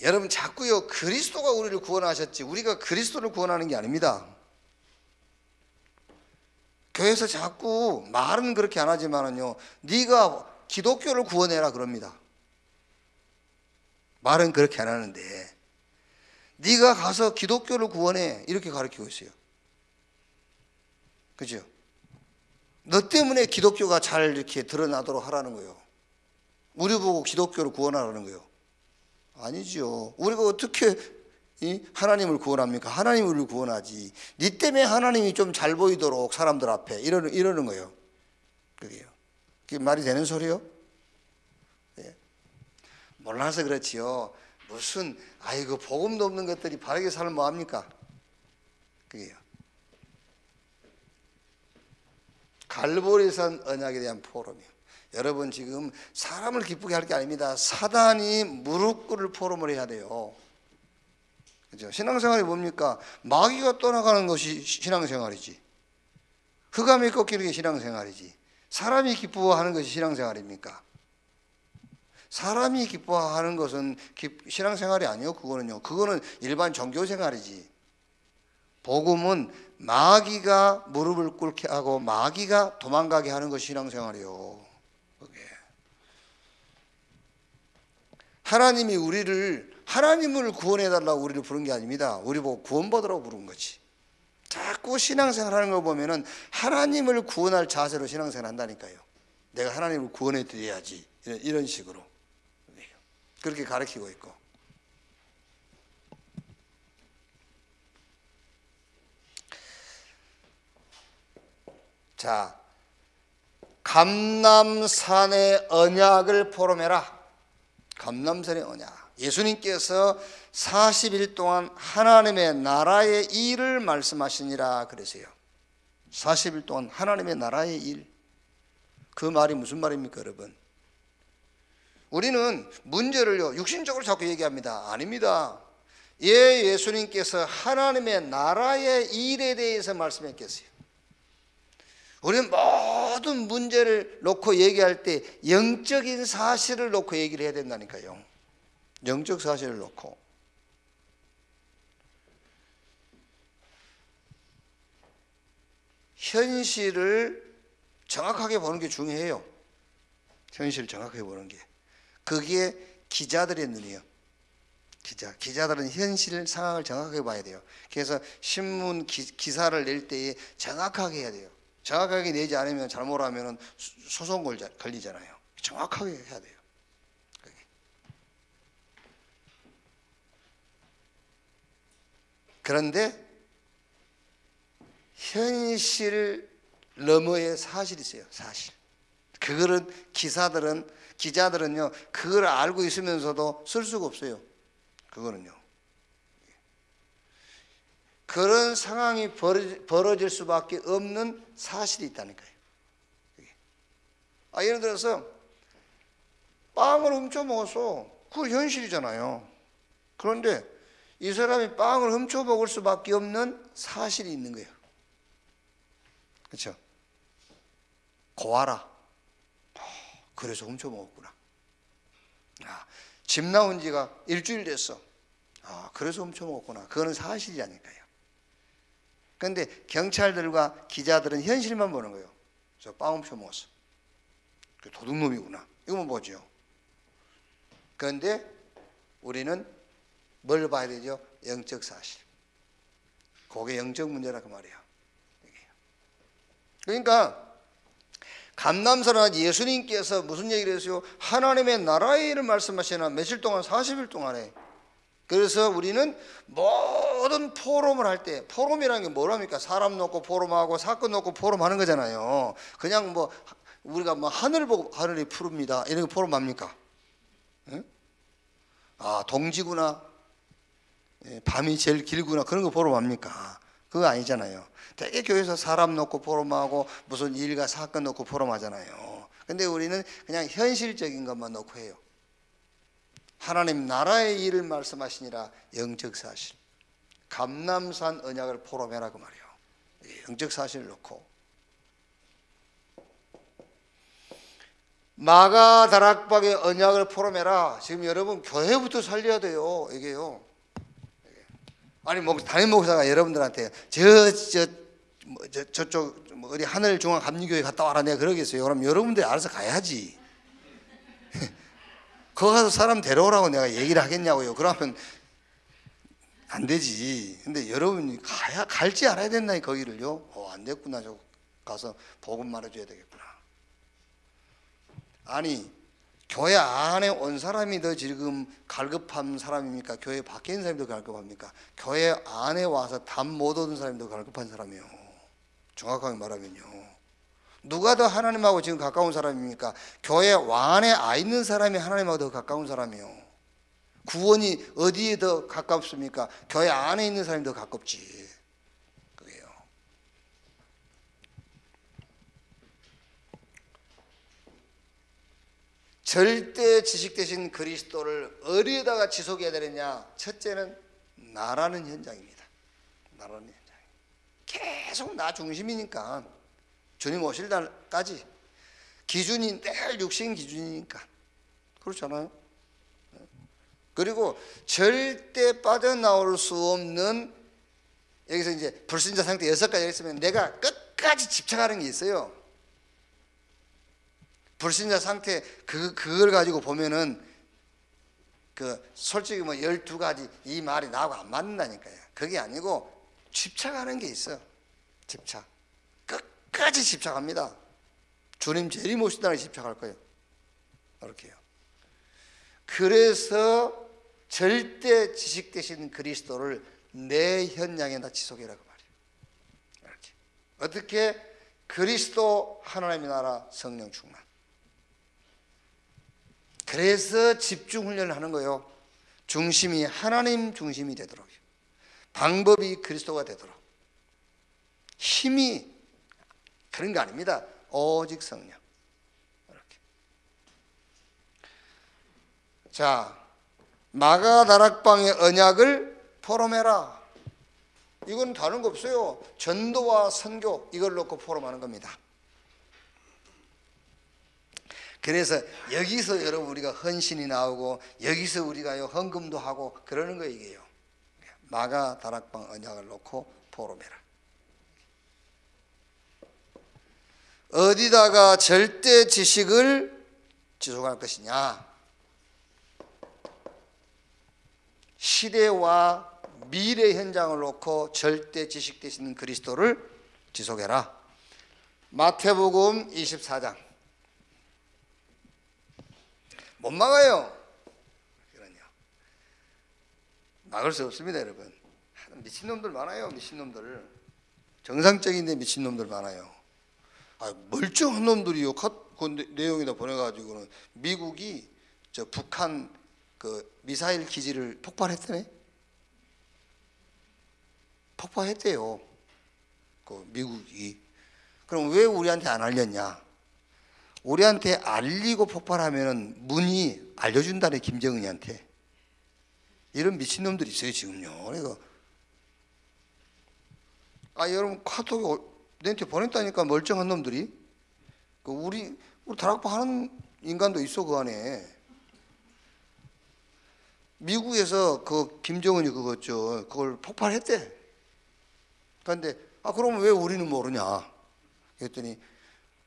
여러분 자꾸요 그리스도가 우리를 구원하셨지 우리가 그리스도를 구원하는 게 아닙니다. 교회에서 자꾸 말은 그렇게 안 하지만은요 네가 기독교를 구원해라 그럽니다. 말은 그렇게 안 하는데 네가 가서 기독교를 구원해 이렇게 가르치고 있어요. 그죠? 너 때문에 기독교가 잘 이렇게 드러나도록 하라는 거예요. 우리 보고 기독교를 구원하라는 거예요. 아니지요. 우리가 어떻게 하나님을 구원합니까? 하나님이 우리를 구원하지. 네 때문에 하나님이 좀 잘 보이도록 사람들 앞에 이러는 거예요. 그게요. 그게 말이 되는 소리요? 네. 몰라서 그렇지요. 무슨 아이고 복음도 없는 것들이 바르게 살면 뭐합니까? 그게요. 갈보리산 언약에 대한 포럼이요. 여러분 지금 사람을 기쁘게 할 게 아닙니다. 사단이 무릎 꿇을 포럼을 해야 돼요. 그죠? 신앙생활이 뭡니까? 마귀가 떠나가는 것이 신앙생활이지. 흑암이 꺾이는 게 신앙생활이지. 사람이 기뻐하는 것이 신앙생활입니까? 사람이 기뻐하는 것은 신앙생활이 아니요. 그거는 일반 종교생활이지. 복음은 마귀가 무릎을 꿇게 하고 마귀가 도망가게 하는 것이 신앙생활이요. 하나님이 하나님을 구원해달라고 우리를 부른 게 아닙니다. 우리 보고 구원받으라고 부른 거지. 자꾸 신앙생활 하는 거 보면은 하나님을 구원할 자세로 신앙생활 한다니까요. 내가 하나님을 구원해 드려야지. 이런 식으로. 그렇게 가르치고 있고. 자, 감람산의 언약을 포럼해라. 감람산의 언약. 예수님께서 40일 동안 하나님의 나라의 일을 말씀하시니라 그러세요. 40일 동안 하나님의 나라의 일. 그 말이 무슨 말입니까, 여러분? 우리는 문제를요 육신적으로 자꾸 얘기합니다. 아닙니다. 예수님께서 하나님의 나라의 일에 대해서 말씀했겠어요. 우리는 모든 문제를 놓고 얘기할 때 영적인 사실을 놓고 얘기를 해야 된다니까요. 영적 사실을 놓고. 현실을 정확하게 보는 게 중요해요. 현실을 정확하게 보는 게. 그게 기자들의 눈이에요. 기자들은 현실 상황을 정확하게 봐야 돼요. 그래서 신문 기사를 낼 때에 정확하게 해야 돼요. 정확하게 내지 않으면 잘못하면 소송 걸리잖아요. 정확하게 해야 돼요. 그런데 현실 너머에 사실이 있어요. 사실. 그거는 기자들은요 그걸 알고 있으면서도 쓸 수가 없어요. 그거는요. 그런 상황이 벌어질 수밖에 없는 사실이 있다니까요. 예를 들어서 빵을 훔쳐 먹었어. 그건 현실이잖아요. 그런데 이 사람이 빵을 훔쳐 먹을 수밖에 없는 사실이 있는 거예요. 그렇죠? 고아라. 그래서 훔쳐 먹었구나. 집 나온 지가 일주일 됐어. 그래서 훔쳐 먹었구나. 그거는 사실이라니까요. 그런데 경찰들과 기자들은 현실만 보는 거예요. 저 빵 훔쳐 먹었어. 도둑놈이구나. 이거만 보죠. 그런데 우리는 뭘 봐야 되죠? 영적 사실. 그게 영적 문제라 그 말이에요. 그러니까 감람산은 예수님께서 무슨 얘기를 했어요? 하나님의 나라의 일을 말씀하시나 며칠 동안 40일 동안에. 그래서 우리는 모든 포럼을 할 때, 포럼이라는 게 뭐랍니까? 사람 놓고 포럼하고 사건 놓고 포럼하는 거잖아요. 그냥 뭐 우리가 뭐 하늘 보고 하늘이 푸릅니다 이런 거 포럼 합니까? 응? 동지구나, 밤이 제일 길구나 그런 거 포럼 합니까? 그거 아니잖아요. 되게 교회에서 사람 놓고 포럼하고 무슨 일과 사건 놓고 포럼하잖아요. 근데 우리는 그냥 현실적인 것만 놓고 해요. 하나님 나라의 일을 말씀하시니라. 영적 사실. 감람산 언약을 포럼해라 그 말이에요. 영적 사실을 놓고. 마가 다락방의 언약을 포럼해라. 지금 여러분 교회부터 살려야 돼요. 이게요. 아니 담임 목사가 여러분들한테 저쪽 어디 하늘중앙감리교회 갔다 와라 내가 그러겠어요. 그럼 여러분들이 알아서 가야지. 거기 가서 사람 데려오라고 내가 얘기를 하겠냐고요. 그러면 안 되지. 근데 여러분이 갈지 알아야 된다니 거기를요. 안 됐구나. 저 가서 복음 말해줘야 되겠구나. 아니 교회 안에 온 사람이 더 지금 갈급한 사람입니까? 교회 밖에 있는 사람이 더 갈급합니까? 교회 안에 와서 답 못 얻은 사람이 더 갈급한 사람이에요. 정확하게 말하면요. 누가 더 하나님하고 지금 가까운 사람입니까? 교회 안에 와 있는 사람이 하나님하고 더 가까운 사람이에요. 구원이 어디에 더 가깝습니까? 교회 안에 있는 사람이 더 가깝지. 그게요. 절대 지식 대신 그리스도를 어디에다가 지속해야 되느냐? 첫째는 나라는 현장입니다. 나라는 현장. 계속 나 중심이니까 주님 오실 날까지 기준이 늘 육신 기준이니까 그렇잖아요. 그리고 절대 빠져나올 수 없는 여기서 이제 불신자 상태 6가지가 있으면 내가 끝까지 집착하는 게 있어요. 불신자 상태 그걸 가지고 보면은 솔직히 12가지 이 말이 나하고 안 맞는다니까요. 그게 아니고 집착하는 게 있어요. 집착. 끝까지 집착합니다. 주님 재림 오신 날에 집착할 거예요. 그렇게요. 그래서 절대 지식 되신 그리스도를 내 현장에다 지속해라 그 말이에요. 이렇게. 어떻게? 그리스도 하나님의 나라 성령 충만. 그래서 집중 훈련을 하는 거예요. 중심이 하나님 중심이 되도록, 방법이 그리스도가 되도록. 힘이 그런 거 아닙니다. 오직 성령. 이렇게. 자, 마가 다락방의 언약을 포럼해라. 이건 다른 거 없어요. 전도와 선교 이걸 놓고 포럼하는 겁니다. 그래서 여기서 여러분 우리가 헌신이 나오고 여기서 우리가 헌금도 하고 그러는 거예요. 이게요. 마가 다락방 언약을 놓고 포럼해라. 어디다가 절대 지식을 지속할 것이냐? 시대와 미래 현장을 놓고 절대 지식 되시는 그리스도를 지속해라. 마태복음 24장. 못 막아요. 그러냐. 막을 수 없습니다, 여러분. 미친놈들 많아요, 미친놈들. 정상적인데 미친놈들 많아요. 멀쩡한 놈들이요. 그 내용에다 보내가지고는 미국이 저 북한 그 미사일 기지를 폭발했대네. 폭발했대요. 그 미국이. 그럼 왜 우리한테 안 알렸냐? 우리한테 알리고 폭발하면은 문이 알려준다네, 김정은이한테. 이런 미친놈들이 있어요, 지금요. 그러니까 여러분 카톡에 내한테 보냈다니까, 멀쩡한 놈들이. 우리 다락방 하는 인간도 있어, 그 안에. 미국에서 그 김정은이 그걸 폭발했대. 그런데 그러면 왜 우리는 모르냐? 그랬더니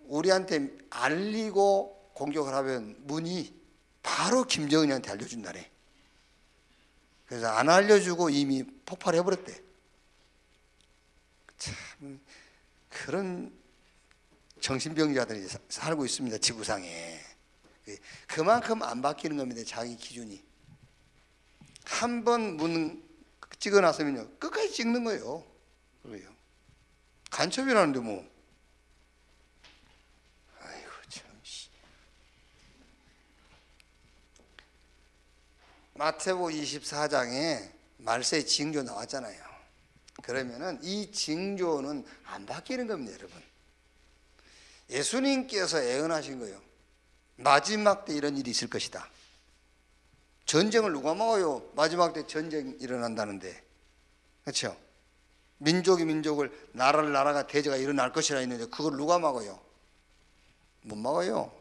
우리한테 알리고 공격을 하면 문이 바로 김정은이한테 알려준다네. 그래서 안 알려주고 이미 폭발해버렸대. 참 그런 정신병자들이 살고 있습니다, 지구상에. 그만큼 안 바뀌는 겁니다, 자기 기준이. 한 번 문 찍어놨으면요 끝까지 찍는 거예요. 그래요. 간첩이라는데 뭐. 아이고 참. 마태복음 24장에 말세의 징조 나왔잖아요. 그러면은 이 징조는 안 바뀌는 겁니다, 여러분. 예수님께서 예언하신 거예요. 마지막 때 이런 일이 있을 것이다. 전쟁을 누가 막아요? 마지막 때 전쟁 일어난다는데. 그렇죠? 민족이 민족을, 나라를 나라가 대제가 일어날 것이라 했는데 그걸 누가 막아요? 못 막아요.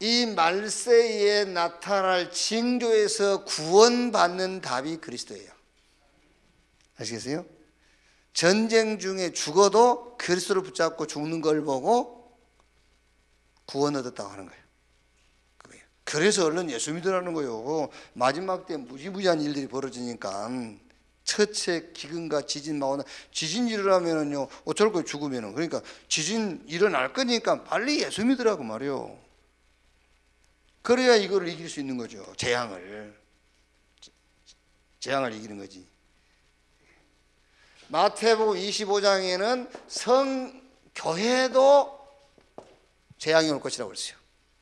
이 말세에 나타날 징조에서 구원받는 답이 그리스도예요. 아시겠어요? 전쟁 중에 죽어도 그리스도를 붙잡고 죽는 걸 보고 구원 얻었다고 하는 거예요. 그래서 얼른 예수 믿으라는 거예요. 마지막 때 무지무지한 일들이 벌어지니까 첫째 기근과 지진 막 오나 지진 일어나면은요 어쩔 거예요. 죽으면은. 그러니까 지진 일어날 거니까 빨리 예수 믿으라고 말이요. 그래야 이거를 이길 수 있는 거죠. 재앙을 이기는 거지. 마태복음 25장에는 성교회도 재앙이 올 것이라고 그랬어요.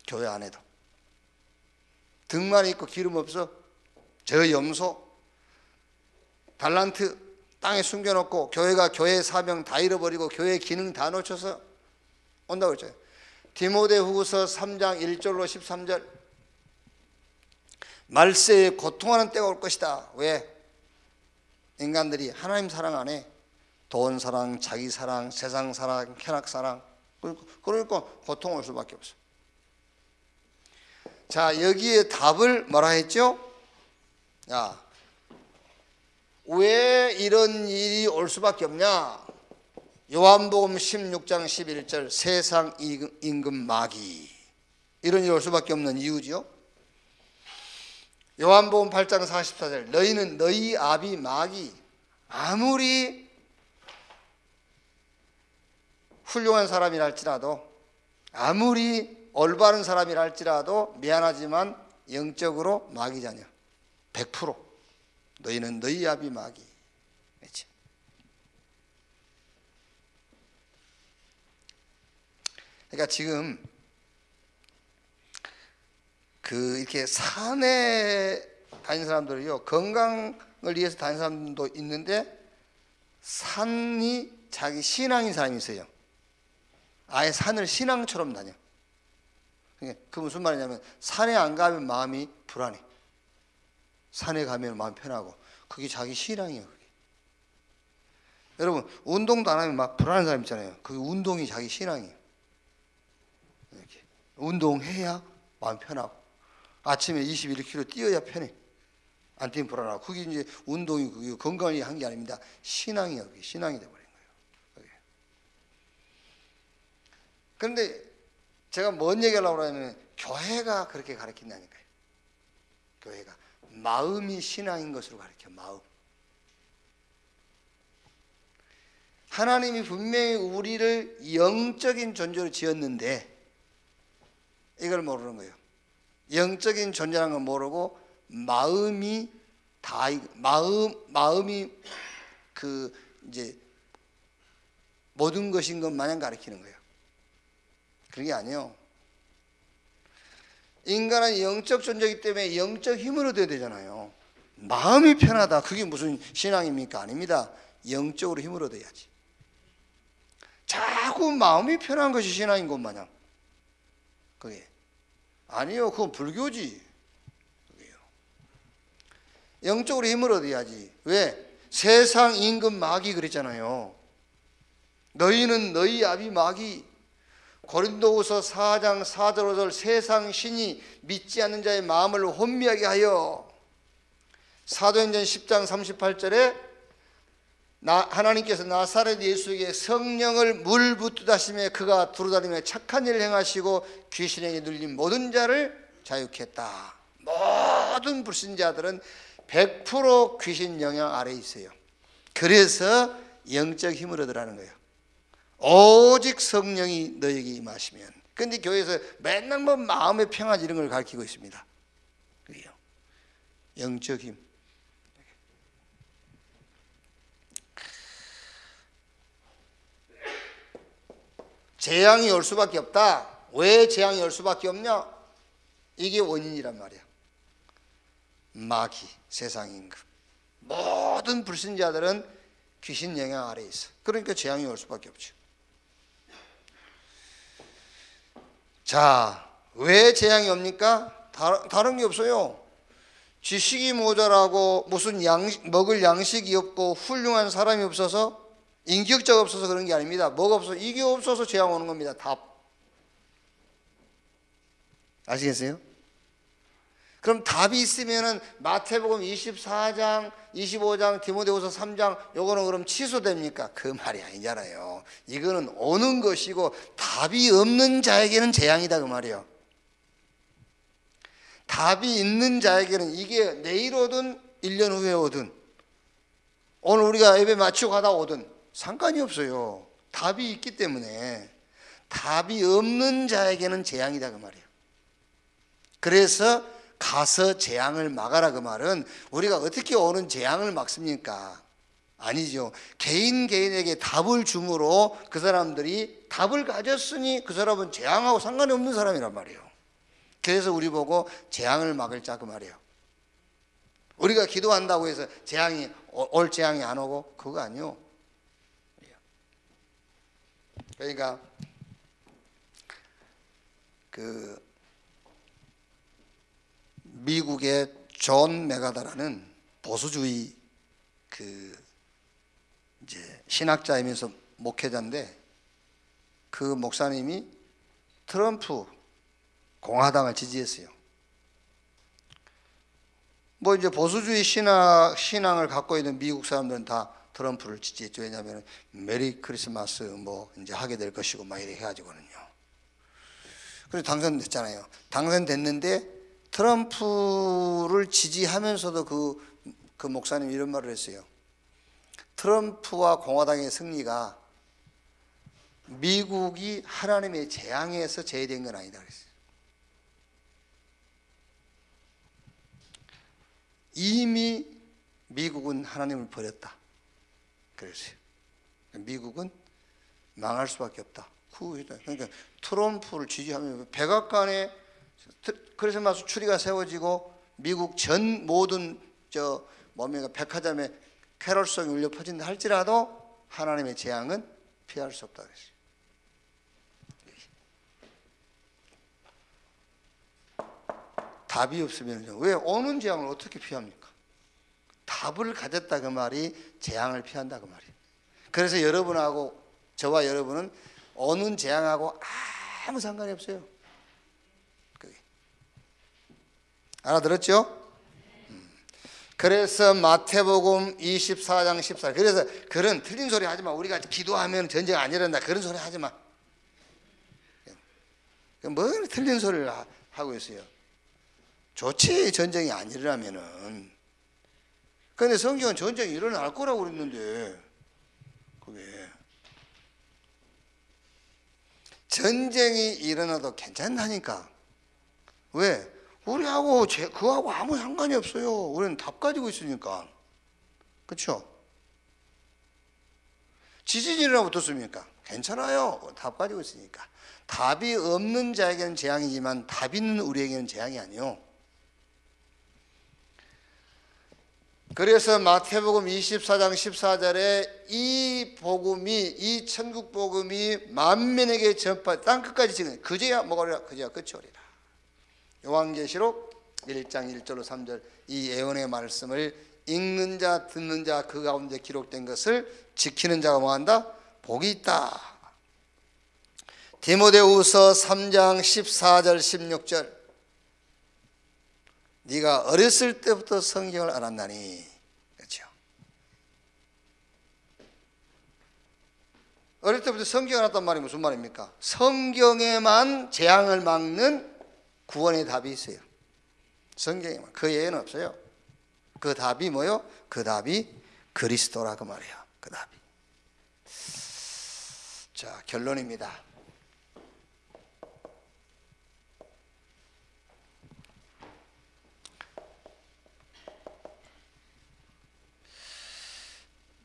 교회 안에도. 등만 있고 기름 없어? 저 염소 달란트 땅에 숨겨놓고 교회가 교회의 사명 다 잃어버리고 교회의 기능 다 놓쳐서 온다고 그랬죠. 디모데후서 3장 1절로 13절 말세에 고통하는 때가 올 것이다. 왜? 인간들이 하나님 사랑 안 해. 돈 사랑, 자기 사랑, 세상 사랑, 쾌락 사랑. 그러니까 고통 올 수밖에 없어. 자, 여기에 답을 뭐라 했죠? 야, 왜 이런 일이 올 수밖에 없냐? 요한복음 16장 11절 세상 임금 마귀. 이런 일이 올 수밖에 없는 이유죠. 요한복음 8장 44절 너희는 너희 아비 마귀. 아무리 훌륭한 사람이라 할지라도 아무리 올바른 사람이라 할지라도 미안하지만 영적으로 마귀자녀 100% 너희는 너희 아비 마귀. 그렇지? 그러니까 지금 이렇게 산에 다니는 사람들이요 건강을 위해서 다니는 사람도 있는데 산이 자기 신앙인 사람이 있어요. 아예 산을 신앙처럼 다녀. 그 무슨 말이냐면 산에 안 가면 마음이 불안해. 산에 가면 마음이 편하고 그게 자기 신앙이에요. 그게. 여러분 운동도 안 하면 막 불안한 사람 있잖아요. 그게 운동이 자기 신앙이에요. 이렇게 운동해야 마음 편하고 아침에 21km 뛰어야 편해. 안 뛰면 불안하고 그게 이제 운동이 그게 건강이 한 게 아닙니다. 신앙이에요. 그게 신앙이 돼버린 거예요. 그런데 제가 뭔 얘기하려고 하냐면 교회가 그렇게 가르친다니까요. 교회가 마음이 신앙인 것으로 가르쳐. 마음. 하나님이 분명히 우리를 영적인 존재로 지었는데 이걸 모르는 거예요. 영적인 존재라는 걸 모르고 마음이 이제 모든 것인 것 마냥 가르치는 거예요. 그런 게 아니에요. 인간은 영적 존재이기 때문에 영적 힘을 얻어야 되잖아요. 마음이 편하다. 그게 무슨 신앙입니까? 아닙니다. 영적으로 힘을 얻어야지. 자꾸 마음이 편한 것이 신앙인 것 마냥. 그게 아니요. 그건 불교지. 그게요. 영적으로 힘을 얻어야지. 왜? 세상 임금 마귀 그랬잖아요. 너희는 너희 아비 마귀. 고린도후서 4장 4절 5절 세상 신이 믿지 않는 자의 마음을 혼미하게 하여 사도행전 10장 38절에 하나님께서 나사렛 예수에게 성령을 물 붓듯 하시며 그가 두루다니며 착한 일을 행하시고 귀신에게 눌린 모든 자를 자유케 했다. 모든 불신자들은 100% 귀신 영향 아래에 있어요. 그래서 영적 힘을 얻으라는 거예요. 오직 성령이 너에게 임하시면. 그런데 교회에서 맨날 뭐 마음의 평안 이런 걸 가르치고 있습니다. 그래요. 영적 힘. 재앙이 올 수밖에 없다. 왜 재앙이 올 수밖에 없냐? 이게 원인이란 말이야. 마귀, 세상 임금. 모든 불신자들은 귀신 영향 아래에 있어. 그러니까 재앙이 올 수밖에 없죠. 자, 왜 재앙이 옵니까? 다른 게 없어요. 지식이 모자라고 무슨 먹을 양식이 없고 훌륭한 사람이 없어서 인격자가 없어서 그런 게 아닙니다. 뭐가 없어서 이게 없어서 재앙 오는 겁니다. 답. 아시겠어요? 그럼 답이 있으면은 마태복음 24장, 25장, 디모데후서 3장 요거는 그럼 취소됩니까? 그 말이 아니잖아요. 이거는 오는 것이고 답이 없는 자에게는 재앙이다 그 말이에요. 답이 있는 자에게는 이게 내일 오든 1년 후에 오든 오늘 우리가 예배 마치고 가다 오든 상관이 없어요. 답이 있기 때문에. 답이 없는 자에게는 재앙이다 그 말이에요. 그래서 가서 재앙을 막아라 그 말은 우리가 어떻게 오는 재앙을 막습니까? 아니죠. 개인에게 답을 주므로 그 사람들이 답을 가졌으니 그 사람은 재앙하고 상관이 없는 사람이란 말이에요. 그래서 우리 보고 재앙을 막을 자 그 말이에요. 우리가 기도한다고 해서 재앙이 올 재앙이 안 오고 그거 아니요. 그러니까 그 미국의 존 메가다라는 보수주의 그 이제 신학자이면서 목회자인데 그 목사님이 트럼프 공화당을 지지했어요. 뭐 이제 보수주의 신앙을 갖고 있는 미국 사람들은 다 트럼프를 지지했죠. 왜냐하면 메리 크리스마스 뭐 이제 하게 될 것이고 막 이렇게 해가지고는요. 그래서 당선됐잖아요. 당선됐는데 트럼프를 지지하면서도 그 목사님이 이런 말을 했어요. 트럼프와 공화당의 승리가 미국이 하나님의 재앙에서 제외된 건 아니다 그랬어요. 이미 미국은 하나님을 버렸다 그랬어요. 미국은 망할 수밖에 없다. 그러니까 트럼프를 지지하면 백악관에 크리스마스 추리가 세워지고 미국 전 모든 백화점에 캐럴송이 울려 퍼진다 할지라도 하나님의 재앙은 피할 수 없다 그랬어요. 답이 없으면 왜 오는 재앙을 어떻게 피합니까? 답을 가졌다 그 말이 재앙을 피한다 그 말이에요. 그래서 여러분하고 저와 여러분은 오는 재앙하고 아무 상관이 없어요. 그게. 알아들었죠? 그래서 마태복음 24장 14 그래서 그런 틀린 소리 하지 마. 우리가 기도하면 전쟁 안 일어난다 그런 소리 하지 마. 뭐 틀린 소리를 하고 있어요. 좋지 전쟁이 안 일어나면은. 그런데 성경은 전쟁이 일어날 거라고 그랬는데 그게 전쟁이 일어나도 괜찮다니까. 왜? 우리하고 그하고 아무 상관이 없어요. 우리는 답 가지고 있으니까. 그렇죠? 지진이 일어나면 어떻습니까? 괜찮아요. 답 가지고 있으니까. 답이 없는 자에게는 재앙이지만 답 있는 우리에게는 재앙이 아니요. 그래서 마태복음 24장 14절에 이 천국 복음이 만민에게 전파 땅 끝까지 지금 그제야 뭐가 오리라 그제야 끝이 오리라. 요한계시록 1장 1절로 3절 이 예언의 말씀을 읽는 자 듣는 자 그 가운데 기록된 것을 지키는 자가 뭐한다? 복이 있다. 디모데후서 3장 14절 16절 네가 어렸을 때부터 성경을 알았나니. 그렇죠? 어릴 때부터 성경을 알았단 말이 무슨 말입니까? 성경에만 재앙을 막는 구원의 답이 있어요. 성경에만. 그 예외는 없어요. 그 답이 뭐요? 그 답이 그리스도라 그 말이에요. 그 답이. 자, 결론입니다.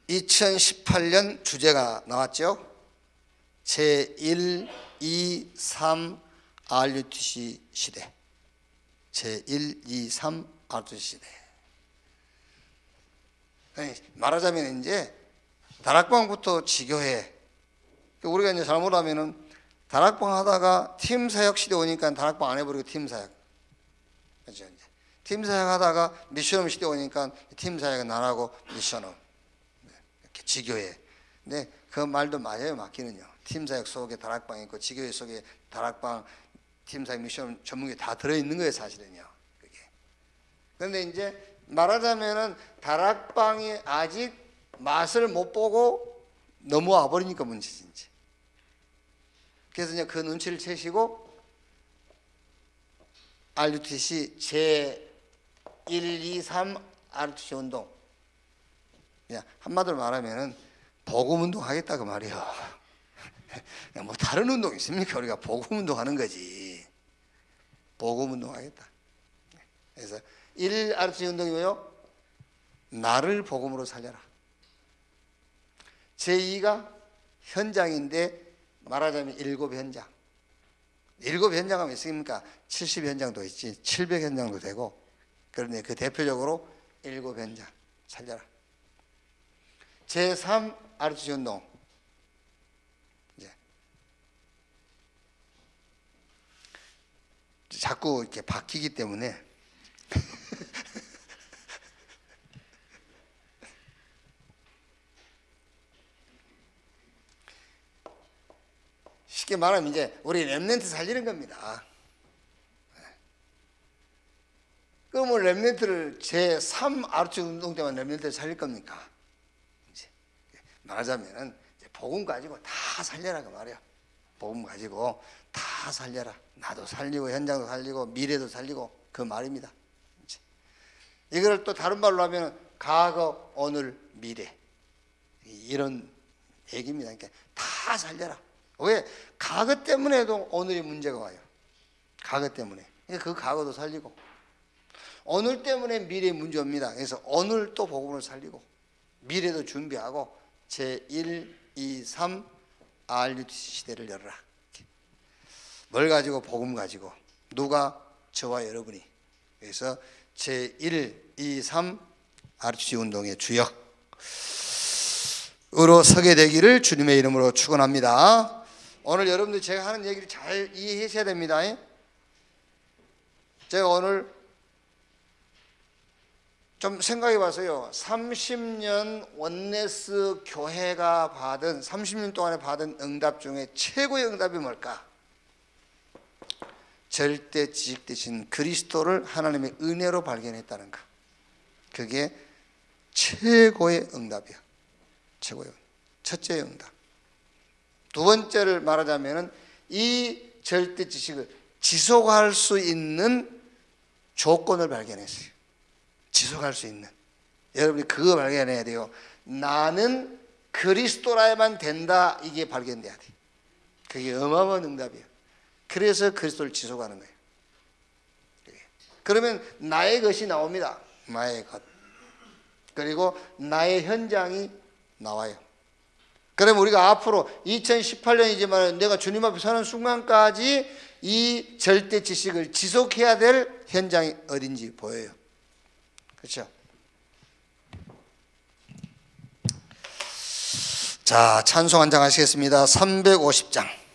(2018년) 주제가 나왔죠. 제1, 2, 3 RUTC 시대. 제1, 2, 3 RUTC 시대. 말하자면 이제 다락방부터 지교회. 우리가 이제 잘못하면은 다락방 하다가 팀 사역 시대 오니까 다락방 안 해버리고 팀 사역. 그렇죠? 이제 팀 사역 하다가 미션홈 시대 오니까 팀 사역은 안 하고 미션홈. 이렇게 지교회. 근데 그 말도 맞아요, 맞기는요. 팀 사역 속에 다락방이 있고 지교회 속에 다락방 팀사역 미션 전문기 다 들어있는 거예요, 사실은요. 그게. 그런데 이제 말하자면은 다락방이 아직 맛을 못 보고 넘어와 버리니까 문제지 이제. 그래서 이제 그 눈치를 채시고 RUTC 제 1, 2, 3 RUTC 운동, 그냥 한마디로 말하면은 복음 운동 하겠다 그 말이에요. 뭐 다른 운동 있습니까? 우리가 복음 운동 하는 거지. 복음 운동 하겠다. 그래서 1 RUTC 운동이 뭐요? 나를 복음으로 살려라. 제2가 현장인데 말하자면 7현장. 7현장 하면 있습니까? 70현장도 있지, 700현장도 되고. 그런데 그 대표적으로 7현장 살려라. 제3 RUTC 운동. 이제 자꾸 이렇게 바뀌기 때문에 쉽게 말하면 이제 우리 렘넌트 살리는 겁니다. 그러면 렘넌트를 제3 RUTC 운동 때만 렘넌트를 살릴 겁니까? 이제 말하자면은 이제 복음 가지고 다 살려라 그 말이야. 복음 가지고 다 살려라. 나도 살리고 현장도 살리고 미래도 살리고 그 말입니다. 이제 이걸 또 다른 말로 하면 과거, 오늘, 미래 이런 얘기입니다. 그러니까 다 살려라. 왜? 과거 때문에도 오늘이 문제가 와요. 과거 때문에. 그러니까 그 과거도 살리고 오늘 때문에 미래에 문제 옵니다. 그래서 오늘 또 복음을 살리고 미래도 준비하고 제1, 2, 3 RUTC 시대를 열어라. 뭘 가지고? 복음 가지고. 누가? 저와 여러분이. 그래서 제1, 2, 3 RUTC 운동의 주역으로 서게 되기를 주님의 이름으로 축원합니다. 오늘 여러분들 제가 하는 얘기를 잘 이해하셔야 됩니다. 제가 오늘 좀 생각해 봐서요. 30년 원네스 교회가 받은 30년 동안에 받은 응답 중에 최고의 응답이 뭘까? 절대 지식 되신 그리스도를 하나님의 은혜로 발견했다는 것. 그게 최고의 응답이야. 최고의 응답. 첫째의 응답. 두 번째를 말하자면은 이 절대 지식을 지속할 수 있는 조건을 발견했어요. 지속할 수 있는. 여러분이 그거 발견해야 돼요. 나는 그리스도라야만 된다. 이게 발견돼야 돼. 그게 어마어마한 응답이에요. 그래서 그리스도를 지속하는 거예요. 그러면 나의 것이 나옵니다. 나의 것. 그리고 나의 현장이 나와요. 그러면 우리가 앞으로 2018년이지만 내가 주님 앞에 서는 순간까지 이 절대 지식을 지속해야 될 현장이 어딘지 보여요. 그렇죠? 자, 찬송 한 장 하시겠습니다. 350장.